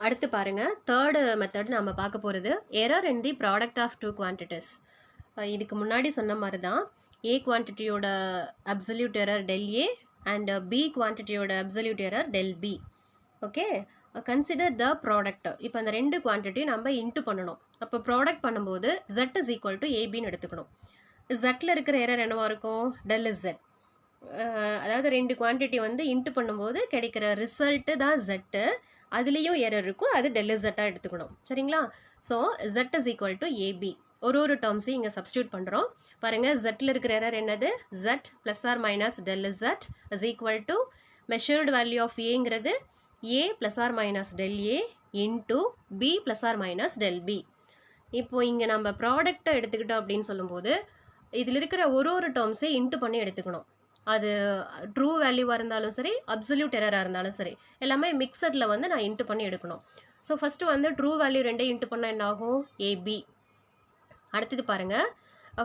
அடுத்து பாருங்கள், தேர்டு மெத்தட் நம்ம பார்க்க போகிறது error in the product of two quantities. இதுக்கு முன்னாடி சொன்ன மாதிரி தான் ஏ குவான்டிட்டியோட absolute error del A and B குவான்டிட்டியோட absolute error del B. Okay, consider the product. இப்போ அந்த ரெண்டு குவான்டிட்டியும் நம்ம இன்ட்டு பண்ணணும். அப்போ ப்ராடக்ட் பண்ணும்போது z இஸ் ஈக்குவல் டு ஏபின்னு எடுத்துக்கணும். ஜெட்டில் இருக்கிற எரர் என்னவா இருக்கும்? Del is Z. அதாவது ரெண்டு குவான்டிட்டி வந்து இன்ட்டு பண்ணும்போது கிடைக்கிற ரிசல்ட்டு தான் ஜெட்டு. அதுலேயும் எரர் இருக்கும், அது டெல் இஸ் ஜெட்டாக எடுத்துக்கணும். சரிங்களா? So z is equal to AB. ஒரு டேர்ம்ஸையும் இங்கே சப்ஸ்டியூட் பண்ணுறோம். பாருங்கள், ஜெட்டில் இருக்கிற எரர் என்னது? z plus or minus del is Z is equal to measured value of ஏங்கிறது a plus or minus del A into b plus or minus del B. இப்போது இங்கே நம்ம ப்ராடக்டை எடுத்துக்கிட்டோம் அப்படின்னு சொல்லும்போது இதில் இருக்கிற ஒரு டேர்ம்ஸை இன்ட்டு பண்ணி எடுத்துக்கணும். அது ட்ரூ வேல்யூவாக இருந்தாலும் சரி, அப்சல்யூட் எரராக இருந்தாலும் சரி, எல்லாமே மிக்சடில் வந்து நான் இன்ட்டு பண்ணி எடுக்கணும். ஸோ ஃபஸ்ட்டு வந்து ட்ரூ வேல்யூ ரெண்டையும் இன்ட்டு பண்ணால் என்ன ஆகும்? ஏபி. அடுத்தது பாருங்கள்,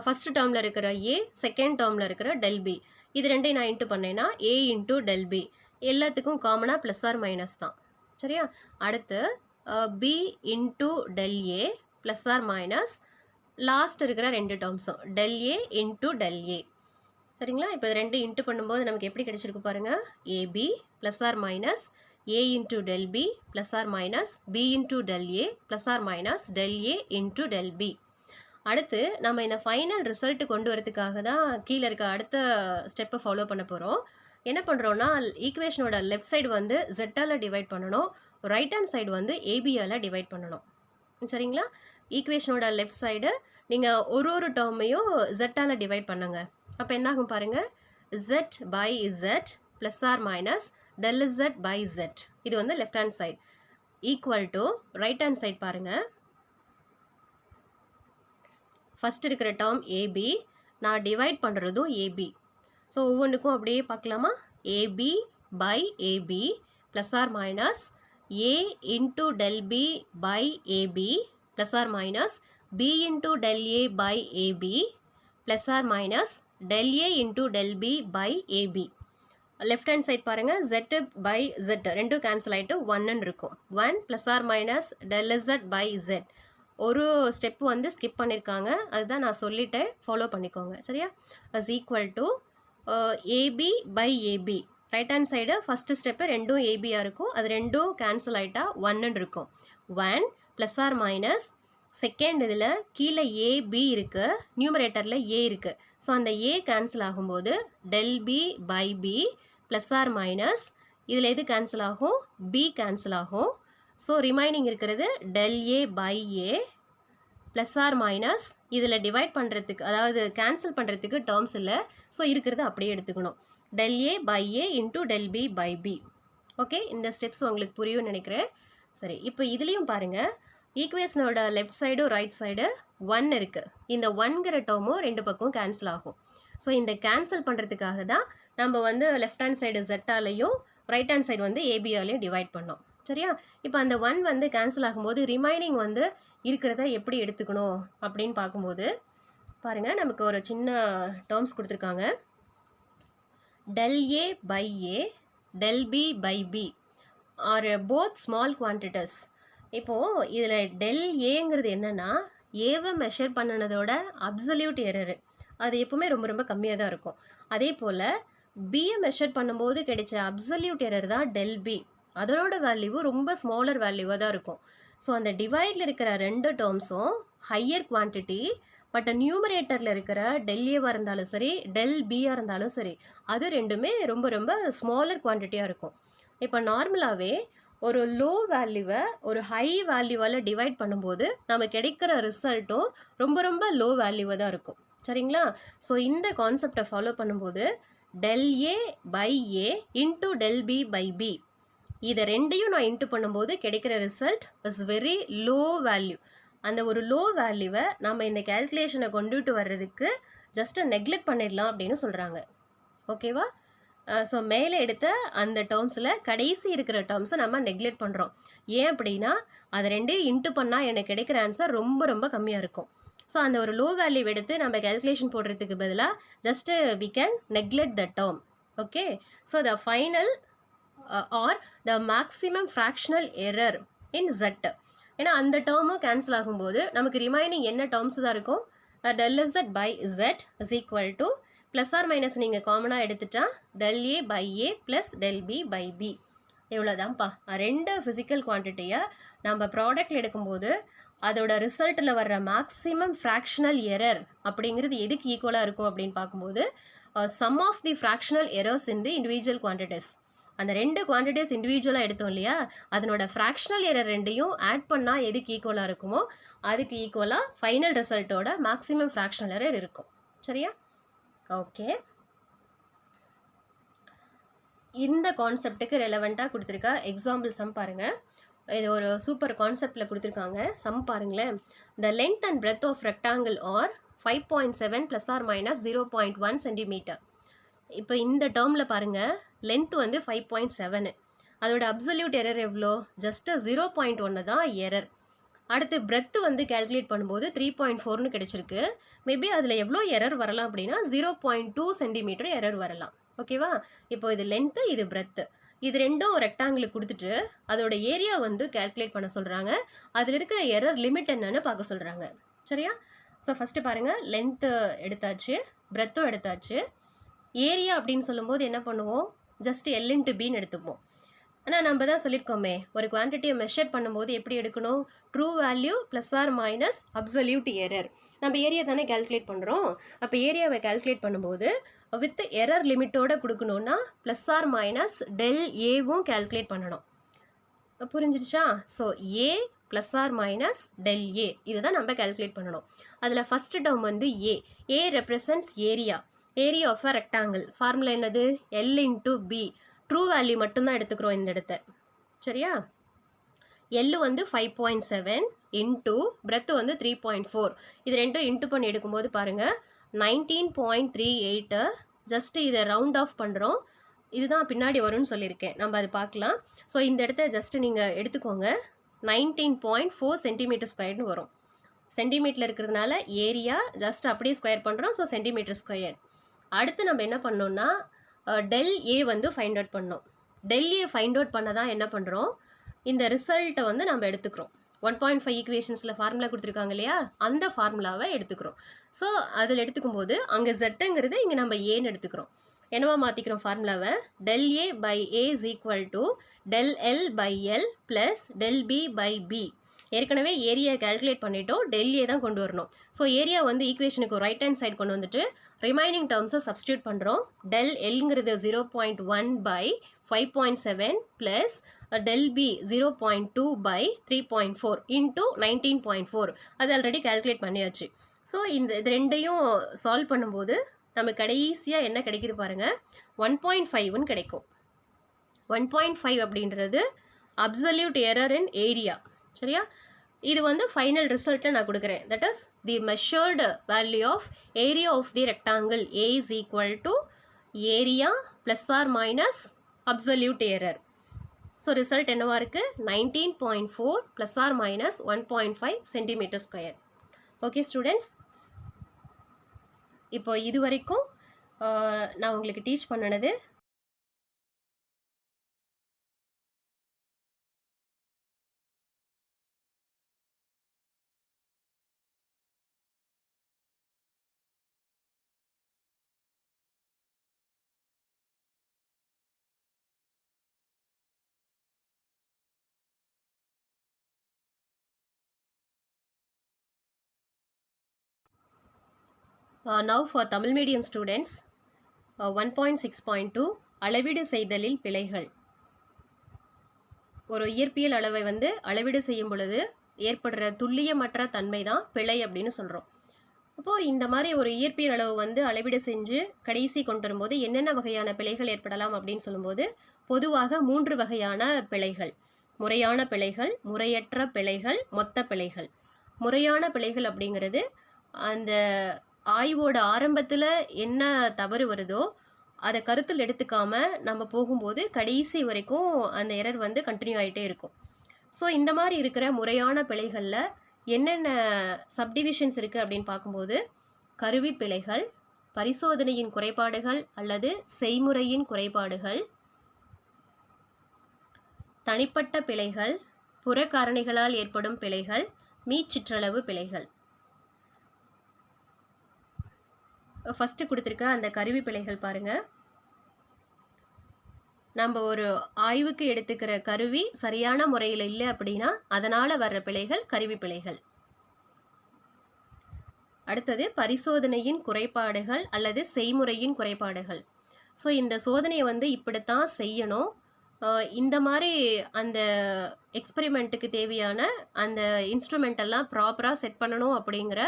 ஃபஸ்ட்டு டேர்மில் இருக்கிற ஏ, செகண்ட் டேர்மில் இருக்கிற டெல் பி, இது ரெண்டையும் நான் இன்ட்டு பண்ணேன்னா ஏ இன்ட்டு டெல் பி. எல்லாத்துக்கும் காமனாக ப்ளஸ் ஆர் மைனஸ் தான். சரியா? அடுத்து B into del A plus or minus last இருக்கிற ரெண்டு டேர்ம்ஸும் del A into del A. சரிங்களா? இப்போ இது ரெண்டு இன்ட்டு பண்ணும்போது நமக்கு எப்படி கிடைச்சிருக்கு பாருங்கள், AB plus or minus A into del B plus or minus B into del A plus or minus del A into del B. அடுத்து நம்ம இந்த ஃபைனல் ரிசல்ட்டு கொண்டு வரதுக்காக தான் கீழே இருக்க அடுத்த ஸ்டெப்பை ஃபாலோ பண்ண போகிறோம். என்ன பண்ணுறோன்னா, ஈக்குவேஷனோட லெஃப்ட் சைடு வந்து ஜெட்டால் டிவைட் பண்ணணும், ரைட் ஹேண்ட் சைடு வந்து ஏபியால் டிவைட் பண்ணணும். சரிங்களா? ஈக்குவேஷனோட லெஃப்ட் சைடு நீங்கள் ஒரு டேர்மையும் ஜெட்டால் டிவைட் பண்ணுங்க. அப்போ என்ன ஆகும் பாருங்கள், z by z plus or minus del z by z. இது வந்து left hand side equal to right hand side பாருங்கள். ஃபஸ்ட் இருக்கிற டேர்ம் ஏபி, நான் டிவைட் பண்ணுறதும் ஏபி. ஸோ ஒவ்வொன்றுக்கும் அப்படியே பார்க்கலாமா? AB by AB plus or minus A into del B by AB plus or minus B into del A by AB plus or minus del A into del B by AB. Left hand side பாருங்கள், z by z ரெண்டும் cancel ஆகிட்டு 1ன்னு இருக்கும். 1 plus or minus del z by z. ஒரு step வந்து skip பண்ணியிருக்காங்க, அதுதான் நான் சொல்லிட்டேன், ஃபாலோ பண்ணிக்கோங்க. சரியா? Is equal to AB by AB. Right hand side first step ரெண்டும் ஏபியாக இருக்கும், அது ரெண்டும் கேன்சல் ஆகிட்டா 1ன்னு இருக்கும். 1 ப்ளஸ் ஆர் மைனஸ் செகண்ட் இதில் கீழே ஏபி இருக்குது, நியூமரேட்டரில் ஏ இருக்குது. ஸோ அந்த ஏ கேன்சல் ஆகும்போது del B by B plus or minus இதில் எது கேன்சல் ஆகும்? பி கேன்சல் ஆகும். ஸோ ரிமைனிங் இருக்கிறது del A by A plus or minus இதில் டிவைட் பண்ணுறதுக்கு, அதாவது கேன்சல் பண்ணுறதுக்கு டேர்ம்ஸ் இல்லை, ஸோ இருக்கிறது அப்படியே எடுத்துக்கணும். Del A by A into del B by B. Okay, இந்த ஸ்டெப்ஸ் உங்களுக்கு புரியும்னு நினைக்கிறேன். சரி, இப்போ இதுலேயும் பாருங்கள், ஈக்குவேஷனோட லெஃப்ட் சைடும் ரைட் சைடு 1 இருக்குது. இந்த 1ங்கிற டேர்மும் ரெண்டு பக்கம் கேன்சல் ஆகும். ஸோ இந்த கேன்சல் பண்ணுறதுக்காக தான் நம்ம வந்து லெஃப்ட் ஹேண்ட் சைடு ஜெட்டாலையும் ரைட் ஹேண்ட் சைடு வந்து ஏபியாலையும் டிவைட் பண்ணோம். சரியா? இப்போ அந்த 1 வந்து கேன்சல் ஆகும்போது ரிமைனிங் வந்து இருக்கிறத எப்படி எடுத்துக்கணும் அப்படின்னு பார்க்கும்போது பாருங்கள், நமக்கு ஒரு சின்ன டேர்ம்ஸ் கொடுத்துருக்காங்க. Del A by A del B by B or both small quantities. இப்போது இதில் டெல் ஏங்கிறது என்னென்னா, ஏவை மெஷர் பண்ணினதோட அப்சல்யூட் எரரு அது எப்போவுமே ரொம்ப ரொம்ப கம்மியாக தான் இருக்கும். அதே போல் பியை மெஷர் பண்ணும்போது கிடைச்ச அப்சல்யூட் எரர் தான் டெல் பி, அதனோட வேல்யூவும் ரொம்ப ஸ்மாலர் வேல்யூவாக தான் இருக்கும். ஸோ அந்த டிவைடில் இருக்கிற ரெண்டு டேர்ம்ஸும் ஹையர் குவான்டிட்டி, பட் நியூமரேட்டரில் இருக்கிற டெல் ஏவாக இருந்தாலும் சரி, டெல் பியாக இருந்தாலும் சரி, அது ரெண்டுமே ரொம்ப ரொம்ப ஸ்மாலர் குவான்டிட்டியாக இருக்கும். இப்போ நார்மலாகவே ஒரு லோ வேல்யூவை ஒரு ஹை வேல்யூவால் டிவைட் பண்ணும்போது நம்ம கிடைக்கிற ரிசல்ட்டும் ரொம்ப ரொம்ப லோ வேல்யூவாக தான் இருக்கும். சரிங்களா? ஸோ இந்த கான்செப்டை ஃபாலோ பண்ணும்போது del A by A into del B by B, இதை ரெண்டையும் நான் இன்ட்டு பண்ணும்போது கிடைக்கிற result is very low value. அந்த ஒரு லோ வேல்யூவை நம்ம இந்த கேல்குலேஷனை கொண்டுட்டு வர்றதுக்கு ஜஸ்ட்டு நெக்லெக்ட் பண்ணிடலாம் அப்படின்னு சொல்கிறாங்க. ஓகேவா? ஸோ மேலே எடுத்த அந்த டேர்ம்ஸில் கடைசி இருக்கிற டேர்ம்ஸை நம்ம நெக்லெக்ட் பண்ணுறோம். ஏன் அப்படின்னா அது ரெண்டையும் இன்ட்டு பண்ணால் எனக்கு கிடைக்கிற ஆன்சர் ரொம்ப ரொம்ப கம்மியாக இருக்கும். ஸோ அந்த ஒரு லோ வேல்யூ எடுத்து நம்ம கேல்குலேஷன் போடுறதுக்கு பதிலாக just we can neglect the term. Okay, so the final or the maximum fractional error in Z. ஏன்னா அந்த டேர்மும் கேன்சல் ஆகும்போது நமக்கு ரிமைனிங் என்ன டேர்ம்ஸ் தான் இருக்கும்? Del Z by Z is equal to plus or minus நீங்கள் காமனாக எடுத்துட்டா del A by A plus del B by B. இவ்வளோதான்ப்பா. 2 ஃபிசிக்கல் குவான்டிட்டியை நம்ம ப்ராடக்ட்டில் எடுக்கும்போது அதோட ரிசல்ட்டில் வர்ற மேக்ஸிமம் ஃப்ராக்ஷனல் எரர் அப்படிங்கிறது எதுக்கு ஈக்குவலாக இருக்கும் அப்படின்னு பார்க்கும்போது sum of the fractional errors in the individual quantities. அந்த 2 குவான்டிட்டிஸ் இண்டிவிஜுவலாக எடுத்தோம் இல்லையா, அதனோட ஃப்ராக்ஷனல் எரர் ரெண்டையும் ஆட் பண்ணால் எதுக்கு ஈக்குவலாக இருக்குமோ அதுக்கு ஈக்குவலாக ஃபைனல் ரிசல்ட்டோட மேக்ஸிமம் ஃப்ராக்ஷனல் எரர் இருக்கும். சரியா? ஓகே. இந்த கான்செப்டுக்கு ரெலவெண்ட்டாக கொடுத்துருக்கா எக்ஸாம்பிள் சம் பாருங்கள். இது ஒரு சூப்பர் கான்செப்டில் கொடுத்துருக்காங்க. சம் பாருங்களேன். The length and breadth of rectangle are 5.7 plus or minus 0.1 centimetre. இப்போ இந்த டேர்மில் பாருங்கள், லென்த் வந்து 5.7, அதோட அப்சல்யூட் எரர் எவ்வளோ? ஜஸ்ட் 0.1 தான் எரர். அடுத்து பிரெத்து வந்து கேல்குலேட் பண்ணும்போது 3.4னு கிடைச்சிருக்கு. மேபி அதில் எவ்வளோ எரர் வரலாம் அப்படின்னா 0.2 சென்டிமீட்டர் எரர் வரலாம். ஓகேவா? இப்போ இது லென்த்து, இது பிரெத்து, இது ரெண்டும் ரெக்டாங்கிள் கொடுத்துட்டு அதோட ஏரியா வந்து கேல்குலேட் பண்ண சொல்கிறாங்க. அதில் இருக்கிற எரர் லிமிட் என்னன்னு பார்க்க சொல்கிறாங்க. சரியா? ஸோ ஃபஸ்ட்டு பாருங்கள், லென்த்து எடுத்தாச்சு, பிரெத்தும் எடுத்தாச்சு. ஏரியா அப்படின்னு சொல்லும்போது என்ன பண்ணுவோம்? ஜஸ்ட் L into Bன்னு எடுத்துப்போம். ஆனால் நம்ம தான் சொல்லியிருக்கோமே, ஒரு குவான்டிட்டியை மெஷர் பண்ணும்போது எப்படி எடுக்கணும்? True value plus or minus absolute error. நம்ம ஏரியா தானே கேல்குலேட் பண்ணுறோம். அப்போ ஏரியாவை கேல்குலேட் பண்ணும்போது வித் எரர் லிமிட்டோட கொடுக்கணுன்னா ப்ளஸ் ஆர் மைனஸ் டெல் ஏவும் கேல்குலேட் பண்ணணும். புரிஞ்சிருச்சா? So A plus or minus del A, இதை தான் நம்ம கேல்குலேட் பண்ணணும். அதில் ஃபஸ்ட்டு டேர்ம் வந்து A represents area, area of a rectangle. Formula என்னது? L into B. True value மட்டும்தான் எடுத்துக்கிறோம் இந்த இடத்த. சரியா? L வந்து 5.7 இன்ட்டு பிரெத்து வந்து 3.4. இது ரெண்டும் இன்ட்டு பண்ணி எடுக்கும்போது பாருங்கள் 19.38. ஜஸ்ட் இதை ரவுண்ட் ஆஃப் பண்ணுறோம். இதுதான் பின்னாடி வரும்னு சொல்லியிருக்கேன், நம்ம அது பார்க்கலாம். ஸோ இந்த இடத்த ஜஸ்ட்டு நீங்கள் எடுத்துக்கோங்க. 19.4 சென்டிமீட்டர் ஸ்கொயர்னு வரும். சென்டிமீட்டரில் இருக்கிறதுனால ஏரியா ஜஸ்ட் அப்படியே ஸ்கொயர் பண்ணுறோம். So centimetre square. அடுத்து நம்ம என்ன பண்ணோம்னா டெல் ஏ வந்து ஃபைண்ட் அவுட் பண்ணோம். டெல் ஏ ஃபைண்ட் அவுட் பண்ண தான் என்ன பண்ணுறோம், இந்த ரிசல்ட்டை வந்து நம்ம எடுத்துக்கிறோம். 1.5 ஈக்குவேஷன்ஸில் ஃபார்முலா கொடுத்துருக்காங்க இல்லையா, அந்த ஃபார்முலாவை எடுத்துக்கிறோம். ஸோ அதில் எடுத்துக்கும் போது அங்கே ஜெட்டுங்கிறது இங்கே நம்ம ஏன்னு எடுத்துக்கிறோம். என்னவா மாற்றிக்கிறோம் ஃபார்முலாவை? Del A by A is equal to del L by L plus del B by B. ஏற்கனவே ஏரியா கேல்குலேட் பண்ணிட்டோம், டெல் ஏ தான் கொண்டு வரணும். ஸோ ஏரியா வந்து ஈக்குவேஷனுக்கு ரைட் ஹேண்ட் சைடு கொண்டு வந்துட்டு ரிமைனிங் டேர்ம்ஸை சப்ஸ்டியூட் பண்ணுறோம். டெல் எல்ங்கிறது 0.1 by 5.7 plus del B 0.2 by 3.4 into 19.4. அது ஆல்ரெடி கேல்குலேட் பண்ணியாச்சு. ஸோ இது ரெண்டையும் சால்வ் பண்ணும்போது நம்ம கடைசியாக என்ன கிடைக்குது பாருங்கள், 1.5ன்னு கிடைக்கும். 1.5 அப்படின்றது அப்சல்யூட் எரர் இன் ஏரியா. சரியா? இது வந்து ஃபைனல் ரிசல்ட்டை நான் கொடுக்குறேன். That is the measured value of area of the rectangle A is equal to area plus or minus absolute error. So result என்னவா இருக்குது? 19.4 plus or minus 1.5 centimetre square. Okay students, இப்போ இது வரைக்கும் நான் உங்களுக்கு டீச் பண்ணினது now for Tamil medium students 1.6.2 அளவீடு செய்தலில் பிழைகள். ஒரு இயற்பியல் அளவை வந்து அளவீடு செய்யும் பொழுது ஏற்படுற துல்லியமற்ற தன்மை தான் பிழை அப்படின்னு சொல்கிறோம். அப்போது இந்த மாதிரி ஒரு இயற்பியல் அளவு வந்து அளவீடு செஞ்சு கடைசி கொண்டு வரும்போது என்னென்ன வகையான பிழைகள் ஏற்படலாம் அப்படின்னு சொல்லும்போது பொதுவாக 3 வகையான பிழைகள்: முறையான பிழைகள், முறையற்ற பிழைகள், மொத்த பிழைகள். முறையான பிழைகள் அப்படிங்கிறது அந்த ஆய்வோட ஆரம்பத்தில் என்ன தவறு வருதோ அதை கருத்தில் எடுத்துக்காம நம்ம போகும்போது கடைசி வரைக்கும் அந்த எரர் வந்து கண்டினியூ ஆகிட்டே இருக்கும். ஸோ இந்த மாதிரி இருக்கிற முறையான பிழைகளில் என்னென்ன சப்டிவிஷன்ஸ் இருக்குது அப்படின்னு பார்க்கும்போது கருவி பிழைகள், பரிசோதனையின் குறைபாடுகள் அல்லது செய்முறையின் குறைபாடுகள், தனிப்பட்ட பிழைகள், புற காரணிகளால் ஏற்படும் பிழைகள், மீச்சிற்றளவு பிழைகள். ஃபஸ்ட்டு கொடுத்துருக்க அந்த கருவி பிழைகள் பாருங்கள். நம்ம ஒரு ஆய்வுக்கு எடுத்துக்கிற கருவி சரியான முறையில் இல்லை அப்படின்னா அதனால் வர்ற பிழைகள் கருவி பிழைகள். அடுத்தது பரிசோதனையின் குறைபாடுகள் அல்லது செய்முறையின் குறைபாடுகள். ஸோ இந்த சோதனையை வந்து இப்படித்தான் செய்யணும், இந்த மாதிரி அந்த எக்ஸ்பெரிமெண்ட்டுக்கு தேவையான அந்த இன்ஸ்ட்ருமெண்ட் எல்லாம் ப்ராப்பராக செட் பண்ணணும் அப்படிங்கிற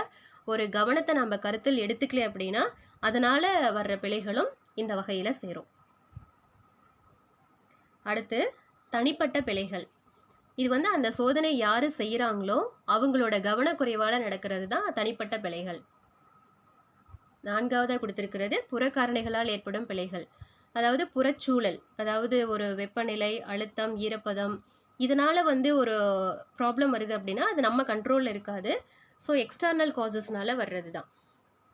ஒரு கவனத்தை நம்ம கருத்தில் எடுத்துக்கல அப்படின்னா அதனால் வர்ற பிழைகளும் இந்த வகையில் சேரும். அடுத்து தனிப்பட்ட பிழைகள். இது வந்து அந்த சோதனை யார் செய்கிறாங்களோ அவங்களோட கவனக்குறைவால் நடக்கிறது தான் தனிப்பட்ட பிழைகள். 4வதாக கொடுத்துருக்கிறது புறக்காரணிகளால் ஏற்படும் பிழைகள். அதாவது புறச்சூழல், அதாவது ஒரு வெப்பநிலை, அழுத்தம், ஈரப்பதம், இதனால் வந்து ஒரு ப்ராப்ளம் வருது அப்படின்னா அது நம்ம கண்ட்ரோலில் இருக்காது. ஸோ எக்ஸ்டர்னல் காசஸ்னால வர்றது தான்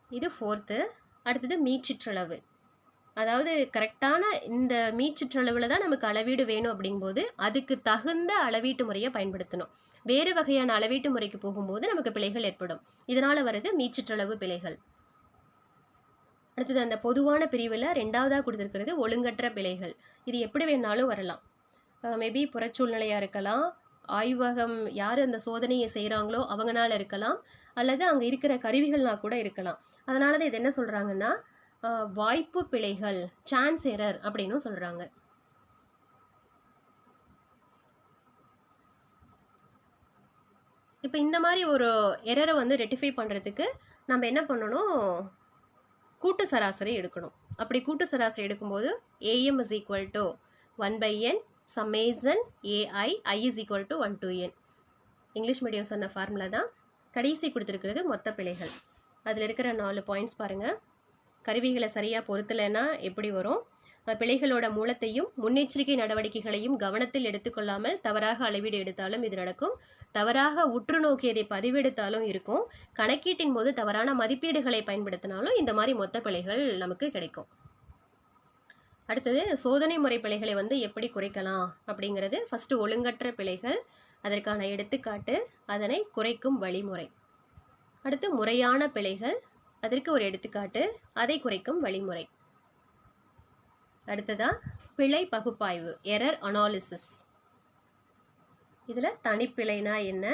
இது. 4th. அடுத்தது மீச்சிற்றளவு. அதாவது கரெக்டான இந்த மீச்சிற்றளவில் தான் நமக்கு அளவீடு வேணும் அப்படிங்கும்போது அதுக்கு தகுந்த அளவீட்டு முறையை பயன்படுத்தணும். வேறு வகையான அளவீட்டு முறைக்கு போகும்போது நமக்கு பிழைகள் ஏற்படும். இதனால் வருது மீச்சிற்றளவு பிழைகள். அடுத்தது அந்த பொதுவான பிரிவில் 2வதாக கொடுத்துருக்கிறது ஒழுங்கற்ற பிழைகள். இது எப்படி வேணாலும் வரலாம். மேபி புறச்சூழ்நிலையாக இருக்கலாம், ஆய்வகம் யார் அந்த சோதனையை செய்கிறாங்களோ அவங்களால இருக்கலாம், அல்லது அங்கே இருக்கிற கருவிகள்னால் கூட இருக்கலாம். அதனால தான் இது என்ன சொல்கிறாங்கன்னா வாய்ப்பு பிழைகள், சான்ஸ் எரர் அப்படின்னு சொல்கிறாங்க. இப்போ இந்த மாதிரி ஒரு எரரை வந்து ரெக்டிஃபை பண்ணுறதுக்கு நம்ம என்ன பண்ணணும், கூட்டு சராசரி எடுக்கணும். அப்படி கூட்டு சராசரி எடுக்கும்போது AM is equal to 1/n summation AI I is equal to 1 to n. English medium சொன்ன ஃபார்முலா தான். கடைசி கொடுத்துருக்கிறது மொத்த பிழைகள். அதில் இருக்கிற 4 பாயிண்ட்ஸ் பாருங்கள். கருவிகளை சரியாக பொருத்தலைன்னா எப்படி வரும், பிழைகளோட மூலத்தையும் முன்னெச்சரிக்கை நடவடிக்கைகளையும் கவனத்தில் எடுத்துக்கொள்ளாமல் தவறாக அளவீடு எடுத்தாலும் இது நடக்கும், தவறாக உற்று நோக்கியதை பதிவெடுத்தாலும் இருக்கும், கணக்கீட்டின் போது தவறான மதிப்பீடுகளை பயன்படுத்தினாலும் இந்த மாதிரி மொத்த பிழைகள் நமக்கு கிடைக்கும். அடுத்தது சோதனை முறை பிழைகளை வந்து எப்படி குறைக்கலாம் அப்படிங்கிறது. ஃபஸ்ட்டு ஒழுங்கற்ற பிழைகள், அதற்கான எடுத்துக்காட்டு, அதனை குறைக்கும் வழிமுறை. அடுத்து முறையான பிழைகள், அதற்கு ஒரு எடுத்துக்காட்டு, அதை குறைக்கும் வழிமுறை. அடுத்ததா பிழை பகுப்பாய்வு, எரர் அனாலிசிஸ். இதில் தனிப்பிழைனா என்ன,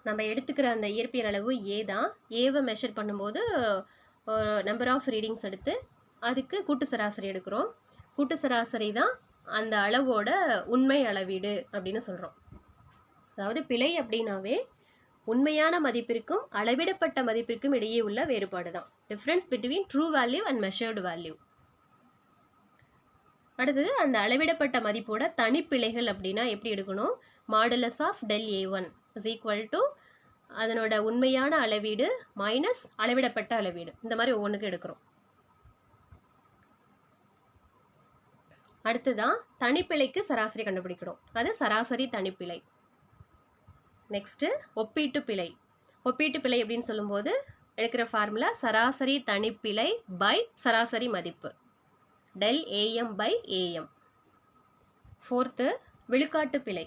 நம்ம எடுத்துக்கிற அந்த இயற்பியல் அளவு ஏ தான், ஏவை மெஷர் பண்ணும்போது நம்பர் ஆஃப் ரீடிங்ஸ் எடுத்து அதுக்கு கூட்டு சராசரி எடுக்கிறோம். கூட்டு சராசரி தான் அந்த அளவோட உண்மை அளவீடு அப்படின்னு சொல்கிறோம். அதாவது பிழை அப்படின்னாவே உண்மையான மதிப்பிற்கும் அளவிடப்பட்ட மதிப்பிற்கும் இடையே உள்ள வேறுபாடு தான், difference between true value and measured value. அடுத்தது அந்த அளவிடப்பட்ட மதிப்போட தனிப்பிழைகள் அப்படின்னா எப்படி எடுக்கணும், modulus of del A1 is equal to அதனோட உண்மையான அளவீடு மைனஸ் அளவிடப்பட்ட அளவீடு, இந்த மாதிரி ஒவ்வொன்றுக்கு எடுக்கிறோம். அடுத்ததான் தனிப்பிழைக்கு சராசரி கண்டுபிடிக்கணும், அது சராசரி தனிப்பிழை. நெக்ஸ்ட்டு ஒப்பீட்டு பிழை. ஒப்பீட்டு பிழை அப்படின்னு சொல்லும்போது எடுக்கிற ஃபார்முலா சராசரி தனிப்பிழை பை சராசரி மதிப்பு, del AM by AM. 4th விழுக்காட்டு பிழை.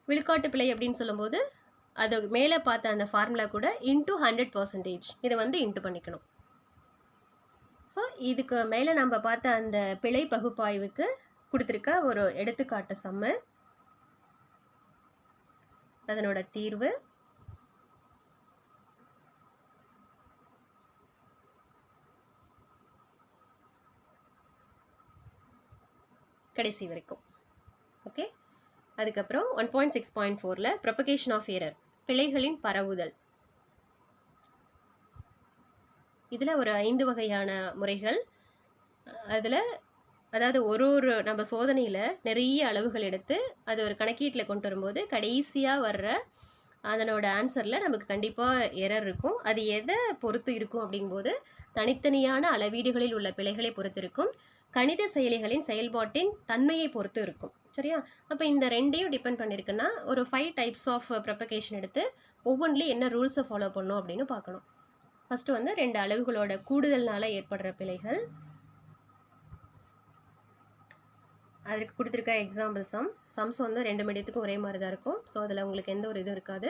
விழுக்காட்டு பிழை அப்படின்னு சொல்லும்போது அது மேலே பார்த்த அந்த ஃபார்முலா கூட இன்ட்டு 100%, இதை வந்து இன்ட்டு பண்ணிக்கணும். ஸோ இதுக்கு மேலே நம்ம பார்த்த அந்த பிழை பகுப்பாய்வுக்கு கொடுத்துருக்க ஒரு எடுத்துக்காட்டு சம்மு, அதனோட தீர்வு, கடைசி வரைக்கும். ஓகே, அதுக்கப்புறம் 1.6.4ல் ப்ரொபகேஷன் ஆஃப் எரர், பிழைகளின் பரவுதல். இதில் ஒரு 5 வகையான முறைகள். அதில் அதாவது ஒரு நம்ம சோதனையில் நிறைய அளவுகள் எடுத்து அது ஒரு கணக்கீட்டில் கொண்டு வரும்போது கடைசியாக வர்ற அதனோட ஆன்சரில் நமக்கு கண்டிப்பாக எரர் இருக்கும். அது எதை பொறுத்து இருக்கும் அப்படிங்கும்போது தனித்தனியான அளவீடுகளில் உள்ள பிழைகளை பொறுத்து இருக்கும், கணித செயலிகளின் செயல்பாட்டின் தன்மையை பொறுத்து இருக்கும். சரியா? அப்போ இந்த ரெண்டையும் டிபெண்ட் பண்ணியிருக்குன்னா ஒரு 5 டைப்ஸ் ஆஃப் ப்ரொபகேஷன் எடுத்து ஒவ்வொன்றிலையும் என்ன ரூல்ஸை ஃபாலோ பண்ணணும் அப்படின்னு பார்க்கணும். ஃபஸ்ட்டு வந்து 2 அளவுகளோட கூடுதல்னால ஏற்படுற பிழைகள், அதுக்கு கொடுத்துருக்க எக்ஸாம்பிள் சம்ஸ் வந்து 2 மீடியத்துக்கும் ஒரே மாதிரி தான் இருக்கும். ஸோ அதில் உங்களுக்கு எந்த ஒரு இதுவும் இருக்காது.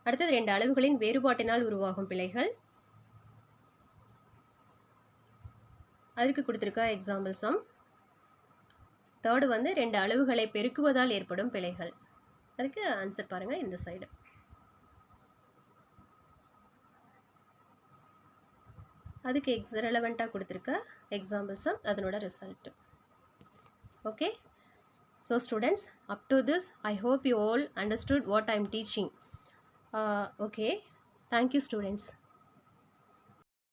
அடுத்தது 2 அளவுகளின் வேறுபாட்டினால் உருவாகும் பிழைகள், அதுக்கு கொடுத்துருக்க எக்ஸாம்பிள் சம். தேர்டு வந்து 2 அளவுகளை பெருக்குவதால் ஏற்படும் பிழைகள். அதுக்கு ஆன்சர் பாருங்கள் இந்த சைடு. அதுக்கு ரெலவெண்ட்டாக கொடுத்துருக்க எக்ஸாம்பிள்ஸும் அதனோட result. Okay. So students, up to this, I hope you all understood what I am teaching. Okay. Thank you students.